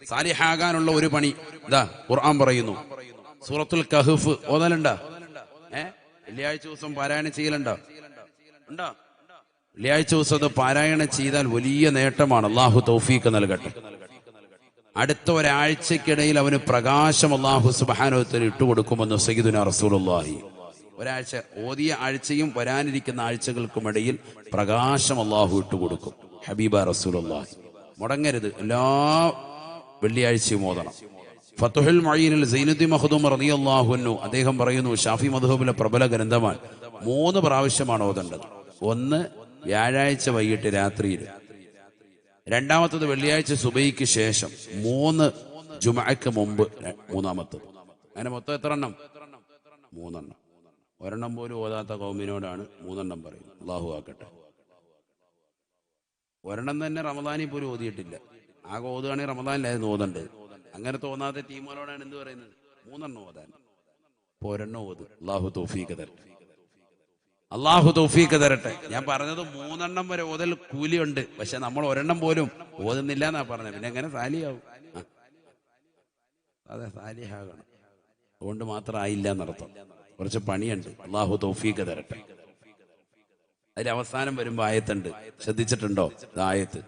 സാലിഹാകാനുള്ള ഒരു പണി ഇതാ ഖുർആൻ പറയുന്നു. സൂറത്തുൽ കഹ്ഫ് ഓതലുണ്ടോ? വെള്ളിയാഴ്ച ദിവസം പാരായണം ചെയ്യലുണ്ടോ? ഉണ്ടോ? വെള്ളിയാഴ്ച ദിവസം അത് പാരായണം ചെയ്താൽ വലിയ നേട്ടമാണ്. അള്ളാഹു തൗഫീഖ് നൽകട്ടെ. അടുത്ത ഒരാഴ്ചക്കിടയിൽ അവന് പ്രകാശം അള്ളാഹു സുബ്ഹാനഹു വ തആല ഇട്ടുകൊടുക്കുമെന്ന് സയ്യിദുനാ റസൂലുള്ളാഹി. ഒരാഴ്ച ഓതിയ ആഴ്ചയും വരാനിരിക്കുന്ന ആഴ്ചകൾക്കുമിടയിൽ പ്രകാശം അള്ളാഹു ഇട്ടുകൊടുക്കും. ഹബീബ റസൂലുള്ളാഹി. മുടങ്ങരുത്, എല്ലാ വെള്ളിയാഴ്ചയും ഓതണം. ഫത്ഹുൽ മുഈനിൽ സൈനുദ്ദീൻ മഖ്ദൂം റളിയല്ലാഹു അൻഹു അദ്ദേഹം പറയുന്നു, ഷാഫി മദ്ഹബിലെ പ്രബല ഗ്രന്ഥമാണ്, 3 പ്രാവശ്യമാണ് ഓതേണ്ടത്. ഒന്ന് വ്യാഴാഴ്ച വൈകിട്ട് രാത്രിയിൽ, രണ്ടാമത്തത് വെള്ളിയാഴ്ച സുബഹിക്ക് ശേഷം, 3 ജുമുഅക്ക് മുമ്പ്, മൂന്നാമത്തത്. അങ്ങനെ മൊത്തം എത്ര എണ്ണം? 3 എണ്ണം. ഒരെണ്ണം പോലും ഓതാത്ത കൗമിനോടാണ് 3 എണ്ണം പറയുന്നത്. അല്ലാഹു ആക്കട്ടെ. ഒരെണ്ണം തന്നെ റമദാനിൽ പോലും ഓതിയിട്ടില്ല. ആകെ ഓതുകയാണെങ്കിൽ റമദാനിലായിരുന്നു ഓതേണ്ടത്. അങ്ങനെ തോന്നാത്ത ടീമുകളോടാണ് എന്ത് പറയുന്നത്? 3 എണ്ണം ഓതാൻ. ഇപ്പോൾ ഒരെണ്ണം ഓത്. അല്ലാഹു തൗഫീഖ് തരട്ടെ. അള്ളാഹു തൗഫീഖ് തരട്ടെ. ഞാൻ പറഞ്ഞത് 3 എണ്ണം വരെ ഓതൽ കൂലിയുണ്ട്. പക്ഷെ നമ്മൾ ഒരെണ്ണം പോലും ഓതുന്നില്ല എന്നാ പറഞ്ഞത്. പിന്നെ എങ്ങനെ സാലിയാവും? അതെ, സാലിഹാകണം. അതുകൊണ്ട് മാത്രം ആയില്ല എന്നർത്ഥം. കുറച്ച് പണിയുണ്ട്. അള്ളാഹു തൗഫീഖ് തരട്ടെ. അതിൽ അവസാനം വരുമ്പോ ആയത്തുണ്ട്, ശ്രദ്ധിച്ചിട്ടുണ്ടോ? ആയത്ത്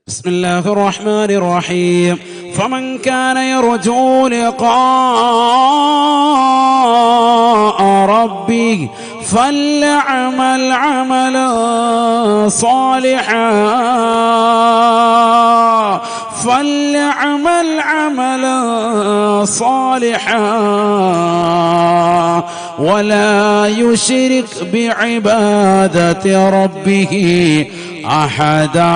ബിസ്മില്ലാഹിർ റഹ്മാനിർ റഹീം. ഫമൻ കാന യർജൂ ലിഖാഅ റബ്ബിഹി فليعمل عملا صالحا فليعمل عملا صالحا ولا يشرك بعبادة ربه أحدا.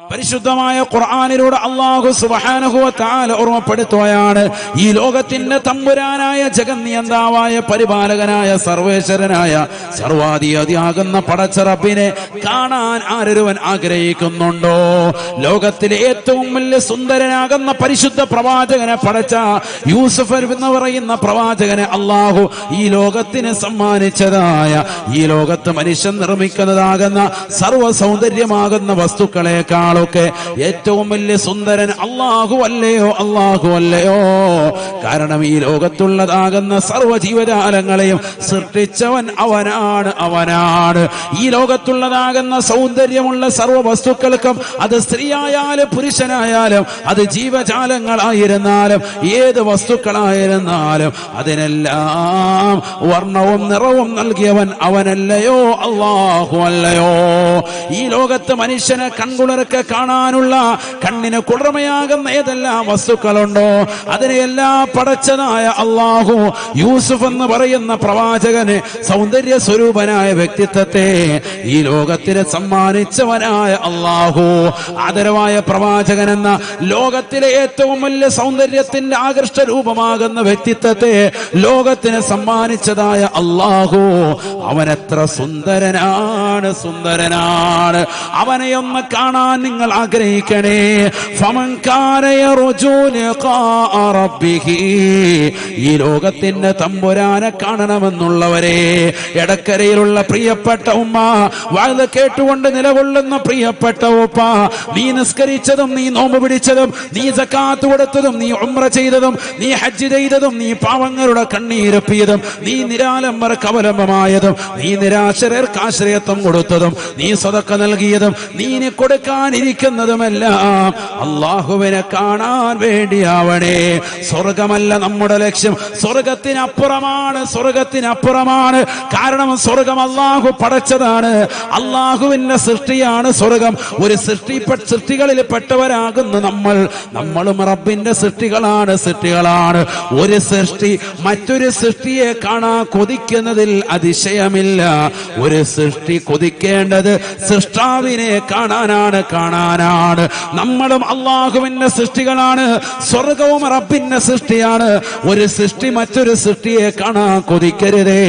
പരിശുദ്ധമായ ഖുർആനിലൂടെ അല്ലാഹു സുബ്ഹാനഹു വ തആല ഓർമ്മപ്പെടുത്തുകയാണ്, ഈ ലോകത്തിന്റെ തമ്പുരാനായ ജഗന്നിയന്താവായ പരിപാലകനായ സർവേശ്വരനായ സർവാധിപതിയാകുന്ന പടച്ച റബ്ബിനെ കാണാൻ ആരൊരുവൻ ആഗ്രഹിക്കുന്നുണ്ടോ? ലോകത്തിലെ ഏറ്റവും വലിയ സുന്ദരനാകുന്ന പരിശുദ്ധ പ്രവാചകനെ പടച്ച യൂസുഫ് എന്ന് പറയുന്ന പ്രവാചകനെ അല്ലാഹു ഈ ലോകത്തിന് സമ്മാനിച്ചതായ, ഈ ലോകത്ത് മനുഷ്യൻ നിർമ്മിക്കുന്നതാകുന്ന സർവ്വ സൗന്ദര്യമാകുന്ന വസ്തുക്കളെക്കാളും ഏറ്റവും വലിയ സുന്ദരൻ അല്ലാഹു അല്ലയോ? അല്ലാഹു അല്ലയോ? കാരണം ഈ ലോകത്തുള്ളതാകുന്ന സർവ്വ ജീവജാലങ്ങളെയും സൃഷ്ടിച്ചവൻ അവനാണ്. അവനാണ് ഈ ലോകത്തുള്ളതാകുന്ന സൗന്ദര്യമുള്ള സർവ്വ വസ്തുക്കൾക്കും, അത് സ്ത്രീയായാലും പുരുഷനായാലും, അത് ജീവജാലങ്ങളായിരുന്നാലും ഏത് വസ്തുക്കളായിരുന്നാലും അതിനെല്ലാം വർണ്ണവും നിറവും നൽകിയവൻ അവനല്ലയോ? അല്ലാഹു അല്ലയോ? ഈ ലോകത്ത് മനുഷ്യനെ കൺകുളിർക്ക് കാണാനുള്ള, കണ്ണിന് കുളിർമയാകുന്ന ഏതെല്ലാം വസ്തുക്കളുണ്ടോ അതിനെയെല്ലാം പടച്ചതായ അല്ലാഹു യൂസുഫ് എന്ന് പറയുന്ന പ്രവാചകന്, സൗന്ദര്യ സ്വരൂപനായ വ്യക്തിത്വത്തെ ഈ ലോകത്തിന് സമ്മാനിച്ചവനായ അല്ലാഹു, ആദരവായ പ്രവാചകൻ എന്ന ലോകത്തിലെ ഏറ്റവും വലിയ സൗന്ദര്യത്തിന്റെ ആകർഷ രൂപമാകുന്ന വ്യക്തിത്വത്തെ ലോകത്തിന് സമ്മാനിച്ചതായ അല്ലാഹു, അവനെത്ര സുന്ദരനാണ്, സുന്ദരനാണ്. അവനെയൊന്ന് കാണാൻ നിങ്ങൾ ആഗ്രഹിക്കണേ. ഫമൻ കാന യർജൂ ലിഖാഅ റബ്ബിഹി, ഈ ലോകത്തിന്റെ തമ്പുരാനെ കാണണമെന്നുള്ളവരെ, എടക്കരയിലുള്ള പ്രിയപ്പെട്ട ഉമ്മ, വഅദ് കേട്ടുകൊണ്ട് നിലകൊള്ളുന്ന പ്രിയപ്പെട്ട ഉപ്പ, നീ നിസ്കരിച്ചതും, നീ നോമ്പ് പിടിച്ചതും, നീ സക്കാത്ത് കൊടുത്തതും, നീ ഉംറ ചെയ്തതും, നീ ഹജ്ജ് ചെയ്തതും, നീ പാവങ്ങളുടെ കണ്ണീരൊപ്പിയതും, നീ നിരാലംബർക്ക് അവലംബമായതും, നീ നിരാശ്രയർക്ക് ആശ്രയത്വം കൊടുത്തതും, നീ സദഖ നൽകിയതും, നീ കൊടുക്കാനിരിക്കുന്നതുമെല്ലാം അല്ലാഹുവിനെ കാണാൻ വേണ്ടിയാവണേ. സ്വർഗമല്ല നമ്മുടെ ലക്ഷ്യം, സ്വർഗത്തിനപ്പുറമാണ്, സ്വർഗത്തിനപ്പുറമാണ്. കാരണം സ്വർഗം അല്ലാഹു പടച്ചതാണ്, അല്ലാഹുവിന്റെ സൃഷ്ടിയാണ് സ്വർഗം. ഒരു സൃഷ്ടികളിൽ പെട്ടവരാകുന്നു നമ്മളും റബ്ബിന്റെ സൃഷ്ടികളാണ്, സൃഷ്ടികളാണ്. ഒരു സൃഷ്ടി മറ്റൊരു സൃഷ്ടിയെ കാണാൻ കൊതിക്കുന്നതിൽ അതിശയമില്ല. ഒരു സൃഷ്ടി കൊതിക്കേണ്ടത് സൃഷ്ടാവിനെ കാണാനാണ്, കാണാൻ റഹ്മാനാണ്. നമ്മളും അള്ളാഹുവിന്റെ സൃഷ്ടികളാണ്. സ്വർഗവും റബ്ബിന്റെ സൃഷ്ടിയാണ്. ഒരു സൃഷ്ടി മറ്റൊരു സൃഷ്ടിയെ കാണാൻ കൊതിക്കരുതേ,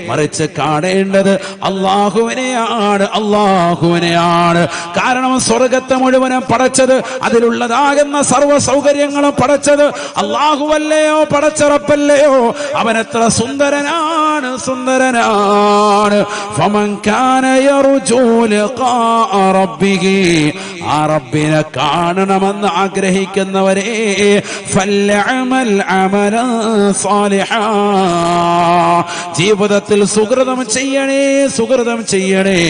മറിച്ച് കാണേണ്ടത് അള്ളാഹുവിനെയാണ്, അള്ളാഹുവിനെയാണ്. കാരണം സ്വർഗത്തെ മുഴുവനും പടച്ചത്, അതിലുള്ളതാകുന്ന സർവ്വ സൗകര്യങ്ങളും പടച്ചത് അള്ളാഹുവല്ലയോ, പടച്ച റബ്ബല്ലയോ. അവനെത്ര സുന്ദരനാണ്, സുന്ദരനാണ്. ഫമൻ കാന യർജൂ ലിഖാഅ റബ്ബിഹി, ആ റബ്ബിനെ കാണണമെന്ന് ആഗ്രഹിക്കുന്നവരെ ഫൽയഅമൽ അമലൻ സാലിഹാ, ജീവിതത്തിൽ സുകൃതം ചെയ്യണേ, സുകൃതം ചെയ്യണേ.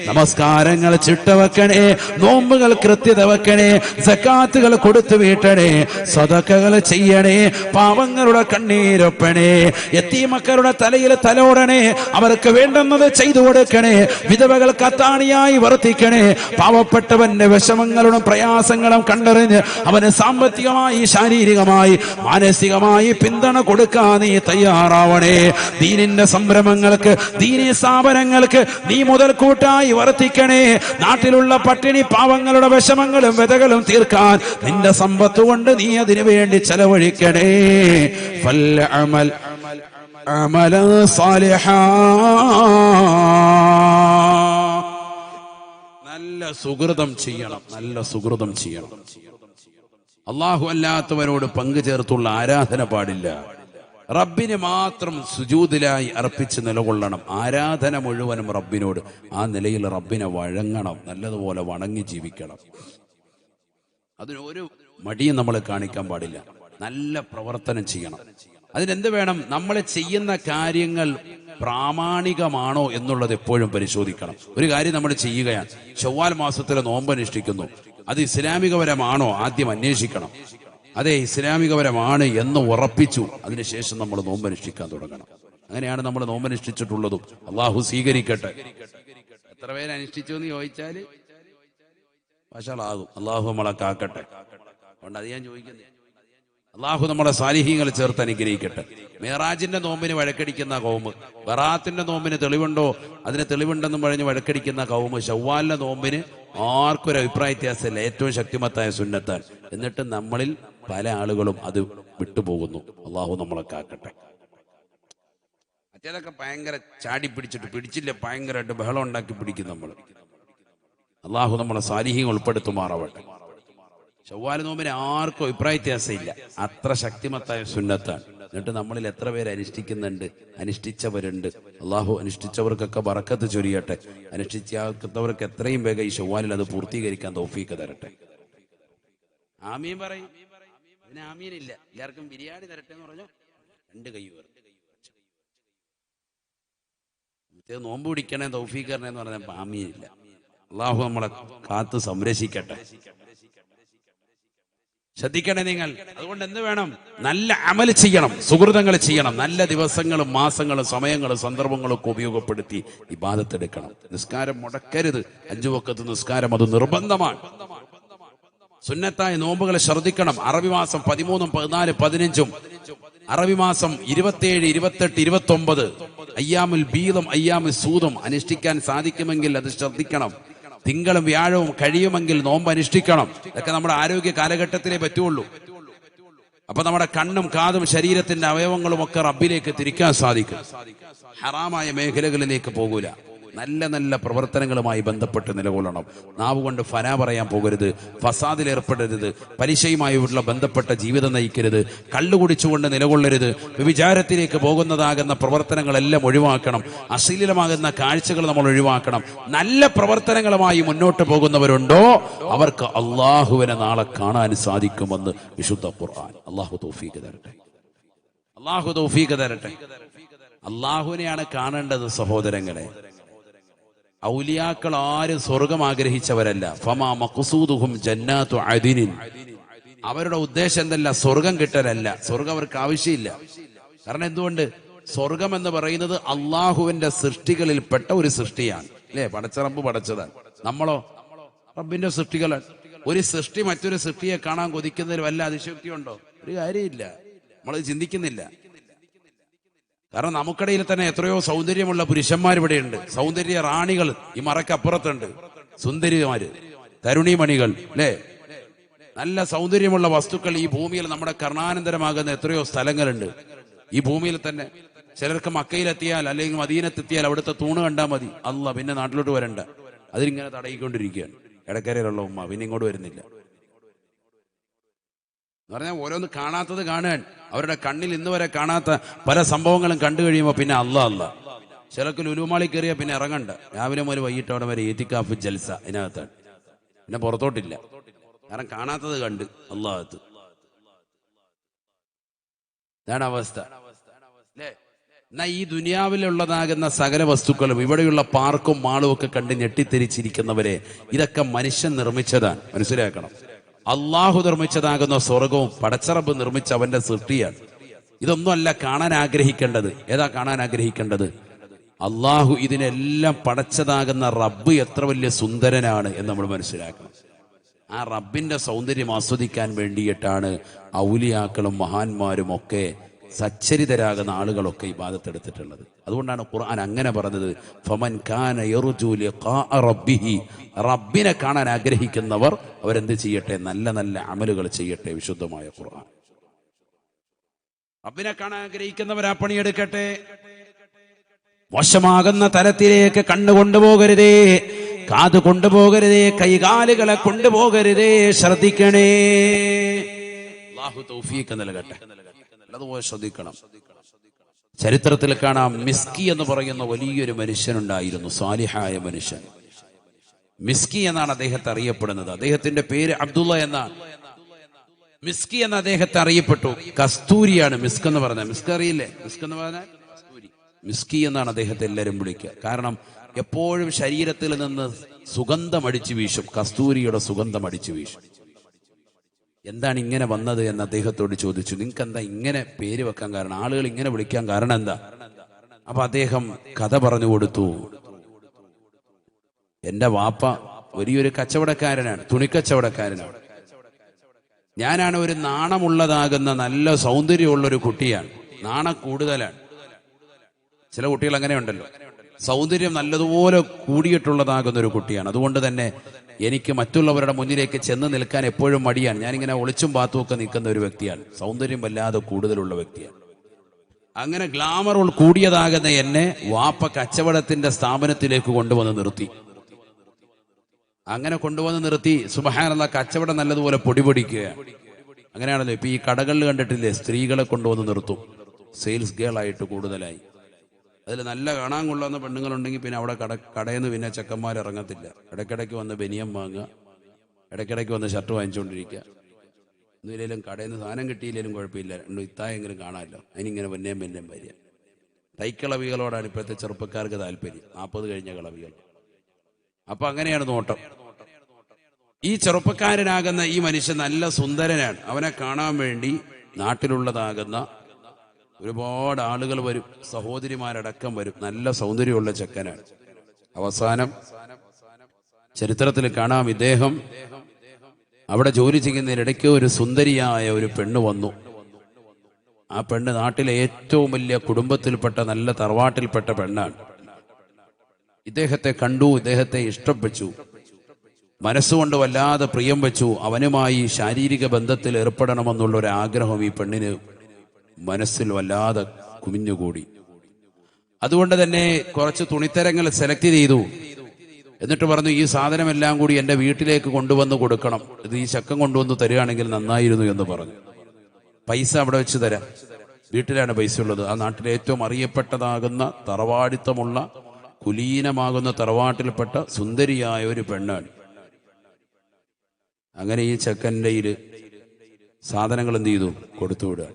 നമസ്കാരങ്ങൾ ചിട്ടവെക്കണേ, നോമ്പുകൾ കൃത്യത വെക്കണേ, സക്കാത്തുകൾ കൊടുത്തു വീട്ടണേ, സദഖകൾ ചെയ്യണേ, പാവങ്ങളുടെ കണ്ണീരൊപ്പണേ, യതീമക്കളുടെ തലയിൽ തലോടണേ, അവർക്ക് വേണ്ടുന്നത് ചെയ്തു കൊടുക്കണേ, വിധവകൾക്ക് അത്താണിയായി വർത്തിക്കണേ. പാവപ്പെട്ടവന്റെ വിഷമങ്ങളും പ്രയാസങ്ങളും കണ്ടറിഞ്ഞ് അവന് സാമ്പത്തികമായി, ശാരീരികമായി, മാനസികമായി പിന്തുണ കൊടുക്കാൻ നീ തയ്യാറാവണേ. ദീനിന്റെ സംരംഭങ്ങൾക്ക്, ദീനീ സ്ഥാപനങ്ങൾക്ക് നീ മുതൽക്കൂട്ടായി വർത്തിക്കണേ. നാട്ടിലുള്ള പട്ടിണി പാവങ്ങളുടെ വിഷമങ്ങളും വ്യതകളും തീർക്കാൻ നിന്റെ സമ്പത്ത് കൊണ്ട് നീ അതിനു വേണ്ടി ചെലവഴിക്കണേ. ഫൽഅമൽ അമലൻ സാലിഹാ, നല്ല സുകൃതം ചെയ്യണം, നല്ല സുകൃതം ചെയ്യണം. അല്ലാഹു അല്ലാത്തവരോട് പങ്കു ചേർത്തുള്ള ആരാധന പാടില്ല. റബ്ബിന് മാത്രം സുജൂദിലായി അർപ്പിച്ച് നിലകൊള്ളണം. ആരാധന മുഴുവനും റബ്ബിനോട്. ആ നിലയിൽ റബ്ബിനെ വഴങ്ങണം, നല്ലതുപോലെ വണങ്ങി ജീവിക്കണം. അതിനൊരു മടിയും നമ്മൾ കാണിക്കാൻ പാടില്ല. നല്ല പ്രവർത്തനം ചെയ്യണം. അതിനെന്ത് വേണം? നമ്മൾ ചെയ്യുന്ന കാര്യങ്ങൾ പ്രാമാണികമാണോ എന്നുള്ളത് എപ്പോഴും പരിശോധിക്കണം. ഒരു കാര്യം നമ്മൾ ചെയ്യുകയാണ്, ശവ്വാൽ മാസത്തിലെ നോമ്പ് അനുഷ്ഠിക്കുന്നു, അത് ഇസ്ലാമികപരമാണോ ആദ്യം അന്വേഷിക്കണം. അതെ, ഇസ്ലാമികപരമാണ് എന്ന് ഉറപ്പിച്ചു, അതിനുശേഷം നമ്മൾ നോമ്പനുഷ്ഠിക്കാൻ തുടങ്ങണം. അങ്ങനെയാണ് നമ്മൾ നോമ്പനുഷ്ഠിച്ചിട്ടുള്ളതും. അള്ളാഹു സ്വീകരിക്കട്ടെ. എത്ര പേര് അനുഷ്ഠിച്ചു എന്ന് ചോദിച്ചാൽ വഷളാകും. അള്ളാഹു നമ്മളെ കാക്കട്ടെ. അതുകൊണ്ട് അത് ഞാൻ ചോദിക്കുന്നത്, അള്ളാഹു നമ്മളെ സാലിഹീങ്ങൾ ചേർത്ത് അനുഗ്രഹിക്കട്ടെ. മേറാജിന്റെ നോമ്പിന് വഴക്കടിക്കുന്ന കൗമ്, ബറാത്തിന്റെ നോമ്പിന് തെളിവുണ്ടോ, അതിന് തെളിവുണ്ടെന്നും പറഞ്ഞ് വഴക്കടിക്കുന്ന കൗമ്, ശവ്വാലിന്റെ നോമ്പിന് ആർക്കും ഒരു അഭിപ്രായ വ്യത്യാസമില്ല, ഏറ്റവും ശക്തിമത്തായ സുന്നത്താൻ. എന്നിട്ട് നമ്മളിൽ പല ആളുകളും അത് വിട്ടുപോകുന്നു. അള്ളാഹു നമ്മളെ കാക്കട്ടെ. മറ്റേതൊക്കെ ഭയങ്കര ചാടി പിടിച്ചിട്ട്, പിടിച്ചില്ല ഭയങ്കരമായിട്ട് ബഹളം ഉണ്ടാക്കി പിടിക്കും നമ്മൾ. അള്ളാഹു നമ്മളെ സാലിഹ്യം ഉൾപ്പെടുത്തുമാറാവട്ടെ. ശവ്വാൽ നോമ്പിന് ആർക്കും അഭിപ്രായ വ്യത്യാസമില്ല, അത്ര ശക്തിമത്തായ സുന്നത്താണ്. എന്നിട്ട് നമ്മളിൽ എത്ര പേര് അനുഷ്ഠിക്കുന്നുണ്ട്, അനുഷ്ഠിച്ചവരുണ്ട്. അള്ളാഹു അനുഷ്ഠിച്ചവർക്കൊക്കെ ബറക്കത്ത് ചൊരിയട്ടെ. അനുഷ്ഠിച്ചവർക്ക് എത്രയും വേഗം ഈ ശവ്വാലിൽ അത് പൂർത്തീകരിക്കാൻ തൗഫീക്ക് തരട്ടെ. ആമീൻ പറയും. അതിന് ആമീനില്ല. എല്ലാവർക്കും ബിരിയാണി തരട്ടെ എന്ന് പറഞ്ഞോ, രണ്ട് കൈ വേർ. മറ്റേ നോമ്പ് പിടിക്കണേ തൗഫീക്ക് തരണേ എന്ന് പറഞ്ഞപ്പോൾ ആമീനില്ല. അള്ളാഹു നമ്മളെ കാത്ത് സംരക്ഷിക്കട്ടെ. ശ്രദ്ധിക്കണേ നിങ്ങൾ. അതുകൊണ്ട് എന്ത് വേണം? നല്ല അമൽ ചെയ്യണം, സുഹൃതങ്ങൾ ചെയ്യണം. നല്ല ദിവസങ്ങളും മാസങ്ങളും സമയങ്ങളും സന്ദർഭങ്ങളും ഒക്കെ ഉപയോഗപ്പെടുത്തി ഇബാദത്തെടുക്കണം. നിസ്കാരം മുടക്കരുത്. 5 വഖത്ത് നിസ്കാരം അത് നിർബന്ധമാണ്. സുന്നത്തായ നോമ്പുകളെ ശ്രദ്ധിക്കണം. അറബി മാസം 13, 14, 15, അറബി മാസം 27, 28, 29 അയ്യാമുൽ ബീദും അയ്യാമുൽ സൂദും അനുഷ്ഠിക്കാൻ സാധിക്കുമെങ്കിൽ അത് ശ്രദ്ധിക്കണം. തിങ്കളും വ്യാഴവും കഴിയുമെങ്കിൽ നോമ്പ് അനുഷ്ഠിക്കണം. ഇതൊക്കെ നമ്മുടെ ആരോഗ്യ കാലഘട്ടത്തിലേ പറ്റുള്ളൂ. അപ്പൊ നമ്മുടെ കണ്ണും കാതും ശരീരത്തിന്റെ അവയവങ്ങളും ഒക്കെ റബ്ബിലേക്ക് തിരിക്കാൻ സാധിക്കും. ഹറാമായ മേഖലകളിലേക്ക് പോകൂല. നല്ല നല്ല പ്രവർത്തനങ്ങളുമായി ബന്ധപ്പെട്ട് നിലകൊള്ളണം. നാവ് കൊണ്ട് ഫന പറയാൻ പോകരുത്, ഫസാദിൽ ഏർപ്പെടരുത്, പലിശയുമായുള്ള ബന്ധപ്പെട്ട ജീവിതം നയിക്കരുത്, കള്ളുകുടിച്ചുകൊണ്ട് നിലകൊള്ളരുത്, വ്യഭിചാരത്തിലേക്ക് പോകുന്നതാകുന്ന പ്രവർത്തനങ്ങളെല്ലാം ഒഴിവാക്കണം. അശ്ലീലമാകുന്ന കാഴ്ചകൾ നമ്മൾ ഒഴിവാക്കണം. നല്ല പ്രവർത്തനങ്ങളുമായി മുന്നോട്ട് പോകുന്നവരുണ്ടോ അവർക്ക് അള്ളാഹുവിനെ നാളെ കാണാൻ സാധിക്കുമെന്ന് വിശുദ്ധ ഖുർആൻ. അള്ളാഹു തൗഫീഖ് തരട്ടെ. അള്ളാഹു തൗഫീഖ് തരട്ടെ. അള്ളാഹുവിനെയാണ് കാണേണ്ടത് സഹോദരങ്ങളെ. ഔലിയാക്കൾ ആരും സ്വർഗം ആഗ്രഹിച്ചവരല്ല. ഫമാ മഖ്സൂദുഹും ജന്നാത്തു അദിനിൻ. അവരുടെ ഉദ്ദേശം എന്തല്ല? സ്വർഗം കിട്ടലല്ല. സ്വർഗം അവർക്ക് ആവശ്യമില്ല. കാരണം എന്തുകൊണ്ട്? സ്വർഗം എന്ന് പറയുന്നത് അള്ളാഹുവിന്റെ സൃഷ്ടികളിൽപ്പെട്ട ഒരു സൃഷ്ടിയാണ്, അല്ലേ? പടച്ച റബ്ബ് പടച്ചതാണ്. നമ്മളോ റബ്ബിന്റെ സൃഷ്ടികളാണ്. ഒരു സൃഷ്ടി മറ്റൊരു സൃഷ്ടിയെ കാണാൻ കൊതിക്കുന്നതിൽ വല്ല അതിശയോക്തിയുണ്ടോ? ഒരു കാര്യമില്ല. നമ്മളത് ചിന്തിക്കുന്നില്ല. കാരണം നമുക്കിടയിൽ തന്നെ എത്രയോ സൗന്ദര്യമുള്ള പുരുഷന്മാർ ഇവിടെയുണ്ട്. സൗന്ദര്യ റാണികൾ ഈ മറക്കപ്പുറത്തുണ്ട്. സുന്ദരിമാര് തരുണിമണികൾ അല്ലേ, നല്ല സൗന്ദര്യമുള്ള വസ്തുക്കൾ ഈ ഭൂമിയിൽ നമ്മുടെ കർണാനന്തരമാകുന്ന എത്രയോ സ്ഥലങ്ങളുണ്ട് ഈ ഭൂമിയിൽ തന്നെ. ചിലർക്ക് മക്കയിലെത്തിയാൽ അല്ലെങ്കിൽ മദീനത്തെത്തിയാൽ അവിടുത്തെ തൂണ് കണ്ടാൽ മതി, അല്ല പിന്നെ നാട്ടിലോട്ട് വരണ്ട, അതിലിങ്ങനെ തടയിക്കൊണ്ടിരിക്കുകയാണ് ഇടക്കരയിലുള്ള ഉമ്മ, പിന്നെ ഇങ്ങോട്ട് വരുന്നില്ല എന്ന് പറഞ്ഞാൽ ഓരോന്ന് കാണാത്തത് കാണാൻ. അവരുടെ കണ്ണിൽ ഇന്ന് വരെ കാണാത്ത പല സംഭവങ്ങളും കണ്ടു കഴിയുമ്പോൾ പിന്നെ അല്ല. ചിലർക്ക് ലുലുമാളി കയറിയ പിന്നെ ഇറങ്ങണ്ട, രാവിലെ മുതൽ വൈകിട്ടോടെ വരെ ഏത്തിക്കാഫ് ജൽസ ഇതിനകത്താണ്, പിന്നെ പുറത്തോട്ടില്ല, കാരണം കാണാത്തത് കണ്ട് അള്ളാഹത്ത്. ഇതാണ് അവസ്ഥ അല്ലേ. എന്നാ ഈ ദുനിയാവിലുള്ളതാകുന്ന സകല വസ്തുക്കളും ഇവിടെയുള്ള പാർക്കും മാളും ഒക്കെ കണ്ട് ഞെട്ടിത്തെരിച്ചിരിക്കുന്നവരെ ഇതൊക്കെ മനുഷ്യൻ നിർമ്മിച്ചതാണ്, മനസ്സിലാക്കണം. അള്ളാഹു നിർമ്മിച്ചതാകുന്ന സ്വർഗവും പടച്ചറബ് നിർമ്മിച്ച അവന്റെ സൃഷ്ടിയാണ്. ഇതൊന്നുമല്ല കാണാൻ ആഗ്രഹിക്കേണ്ടത്. ഏതാ കാണാൻ ആഗ്രഹിക്കേണ്ടത്? അള്ളാഹു ഇതിനെല്ലാം പടച്ചതാകുന്ന റബ്ബ് എത്ര വലിയ സുന്ദരനാണ് എന്ന് നമ്മൾ മനസ്സിലാക്കണം. ആ റബ്ബിന്റെ സൗന്ദര്യം ആസ്വദിക്കാൻ വേണ്ടിയിട്ടാണ് ഔലിയാക്കളും മഹാന്മാരും ഒക്കെ സച്ചരിതരാകുന്ന ആളുകളൊക്കെ ഇബാദത്തെടുത്തിട്ടുള്ളത്. അതുകൊണ്ടാണ് ഖുർആൻ അങ്ങനെ പറഞ്ഞത്, ഫമൻ കാന യർജു ലിഖാഅ റബ്ബിഹി, റബ്ബിനെ കാണാൻ ആഗ്രഹിക്കുന്നവർ അവരെന്ത് ചെയ്യട്ടെ? നല്ല നല്ല അമലുകൾ ചെയ്യട്ടെ. വിശുദ്ധമായ ഖുർആൻ. റബ്ബിനെ കാണാൻ ആഗ്രഹിക്കുന്നവർ ആ പണിയെടുക്കട്ടെ. മോശമാകുന്ന തരത്തിലേക്ക് കണ്ണു കൊണ്ടുപോകരുതേ, കാത് കൊണ്ടുപോകരുതേ, കൈകാലുകളെ കൊണ്ടുപോകരുതേ. ശ്രദ്ധിക്കണേ. അല്ലാഹു തൗഫീഖ് നൽകട്ടെ. അതുപോലെ ശ്രദ്ധിക്കണം. ചരിത്രത്തിൽ കാണാം, മിസ്കി എന്ന് പറയുന്ന വലിയൊരു മനുഷ്യനുണ്ടായിരുന്നു, സാലിഹായ മനുഷ്യൻ. മിസ്കി എന്നാണ് അദ്ദേഹത്തെ അറിയപ്പെടുന്നത്. അദ്ദേഹത്തിന്റെ പേര് അബ്ദുള്ള എന്നാണ്. മിസ്കി എന്ന് അദ്ദേഹത്തെ അറിയപ്പെട്ടു. കസ്തൂരിയാണ് മിസ്ക് എന്ന് പറഞ്ഞത്. മിസ്ക് അറിയില്ലേ? മിസ്ക് എന്ന് പറഞ്ഞാൽ കസ്തൂരി. മിസ്കി എന്നാണ് അദ്ദേഹത്തെ എല്ലാവരും വിളിക്കുക. കാരണം എപ്പോഴും ശരീരത്തിൽ നിന്ന് സുഗന്ധം അടിച്ചു വീശും, കസ്തൂരിയുടെ സുഗന്ധം അടിച്ചു വീശും. എന്താണ് ഇങ്ങനെ വന്നത് എന്ന് അദ്ദേഹത്തോട് ചോദിച്ചു. നിങ്ങൾക്ക് എന്താ ഇങ്ങനെ പേര് വെക്കാൻ കാരണം, ആളുകൾ ഇങ്ങനെ വിളിക്കാൻ കാരണം എന്താ? അപ്പൊ അദ്ദേഹം കഥ പറഞ്ഞു കൊടുത്തു. എന്റെ വാപ്പ വലിയൊരു കച്ചവടക്കാരനാണ്, തുണിക്കച്ചവടക്കാരനാണ്. ഞാനാണ് ഒരു നാണമുള്ളതാകുന്ന നല്ല സൗന്ദര്യമുള്ളൊരു കുട്ടിയാണ്. നാണം കൂടുതലാണ്. ചില കുട്ടികൾ അങ്ങനെ ഉണ്ടല്ലോ, സൗന്ദര്യം നല്ലതുപോലെ കൂടിയിട്ടുള്ളതാകുന്ന ഒരു കുട്ടിയാണ്. അതുകൊണ്ട് തന്നെ എനിക്ക് മറ്റുള്ളവരുടെ മുന്നിലേക്ക് ചെന്ന് നിൽക്കാൻ എപ്പോഴും മടിയാണ്. ഞാനിങ്ങനെ ഒളിച്ചും പാത്തും ഒക്കെ നിൽക്കുന്ന ഒരു വ്യക്തിയാണ്. സൗന്ദര്യം വല്ലാതെ കൂടുതലുള്ള വ്യക്തിയാണ്. അങ്ങനെ ഗ്ലാമർ കൂടിയതാകുന്ന എന്നെ വാപ്പ കച്ചവടത്തിന്റെ സ്ഥാപനത്തിലേക്ക് കൊണ്ടുവന്ന് നിർത്തി. അങ്ങനെ കൊണ്ടുവന്ന് നിർത്തി, സുബ്ഹാനല്ലാഹ്, കച്ചവടം നല്ലതുപോലെ പൊടിപൊടിക്കുകയാണ്. അങ്ങനെയാണല്ലോ ഇപ്പൊ ഈ കടകളിൽ കണ്ടിട്ടില്ലേ, സ്ത്രീകളെ കൊണ്ടുവന്ന് നിർത്തും, സെയിൽസ് ഗേൾ ആയിട്ട് കൂടുതലായി. അതിൽ നല്ല കാണാൻ കൊള്ളുന്ന പെണ്ണുങ്ങളുണ്ടെങ്കിൽ പിന്നെ അവിടെ കടയിൽ നിന്ന് പിന്നെ ചെക്കന്മാർ ഇറങ്ങത്തില്ല. ഇടയ്ക്കിടയ്ക്ക് വന്ന് ബനിയം വാങ്ങുക, ഇടയ്ക്കിടയ്ക്ക് വന്ന് ഷർട്ട് വാങ്ങിച്ചുകൊണ്ടിരിക്കുക. ഒന്നുമില്ലെങ്കിലും കടയിൽ നിന്ന് സാധനം കിട്ടിയില്ലെങ്കിലും കുഴപ്പമില്ല, രണ്ടും ഇത്തായെങ്കിലും കാണാമല്ലോ, അതിനിങ്ങനെ പിന്നെയും പിന്നെയും വരിക. തൈക്കളവികളോടാണ് ഇപ്പോഴത്തെ ചെറുപ്പക്കാർക്ക് താല്പര്യം, 40 കഴിഞ്ഞ കളവികൾ. അപ്പൊ അങ്ങനെയാണ് നോട്ടം. ഈ ചെറുപ്പക്കാരനാകുന്ന ഈ മനുഷ്യൻ നല്ല സുന്ദരനാണ്. അവനെ കാണാൻ വേണ്ടി നാട്ടിലുള്ളതാകുന്ന ഒരുപാട് ആളുകൾ വരും, സഹോദരിമാരടക്കം വരും. നല്ല സൗന്ദര്യമുള്ള ചെക്കനാണ്. അവസാനം ചരിത്രത്തിൽ കാണാം, ഇദ്ദേഹം അവിടെ ജോലി ചെയ്യുന്നതിനിടയ്ക്ക് ഒരു സുന്ദരിയായ ഒരു പെണ്ണ് വന്നു. ആ പെണ്ണ് നാട്ടിലെ ഏറ്റവും വലിയ കുടുംബത്തിൽപ്പെട്ട നല്ല തറവാട്ടിൽപ്പെട്ട പെണ്ണാണ്. ഇദ്ദേഹത്തെ കണ്ടു, ഇദ്ദേഹത്തെ ഇഷ്ടപ്പെട്ടു, മനസ്സുകൊണ്ട് വല്ലാതെ പ്രിയം വെച്ചു. അവനുമായി ശാരീരിക ബന്ധത്തിൽ ഏർപ്പെടണമെന്നുള്ള ഒരു ആഗ്രഹം ഈ പെണ്ണിന് മനസ്സിൽ വല്ലാതെ കുമിഞ്ഞുകൂടി. അതുകൊണ്ട് തന്നെ കുറച്ച് തുണിത്തരങ്ങൾ സെലക്ട് ചെയ്തു. എന്നിട്ട് പറഞ്ഞു, ഈ സാധനമെല്ലാം കൂടി എൻ്റെ വീട്ടിലേക്ക് കൊണ്ടുവന്ന് കൊടുക്കണം, ഇത് ഈ ചക്കം കൊണ്ടുവന്ന് തരികയാണെങ്കിൽ നന്നായിരുന്നു എന്ന് പറഞ്ഞു. പൈസ അവിടെ വെച്ച് തരാം. വീട്ടിലാണ് പൈസ ഉള്ളത്. ആ നാട്ടിലെ ഏറ്റവും അറിയപ്പെട്ടതാകുന്ന തറവാടിത്തമുള്ള കുലീനമാകുന്ന തറവാട്ടിൽപ്പെട്ട സുന്ദരിയായ ഒരു പെണ്ണാണ്. അങ്ങനെ ഈ ചെക്കൻ്റെ സാധനങ്ങൾ എന്ത് ചെയ്തു? കൊടുത്തുവിടുക.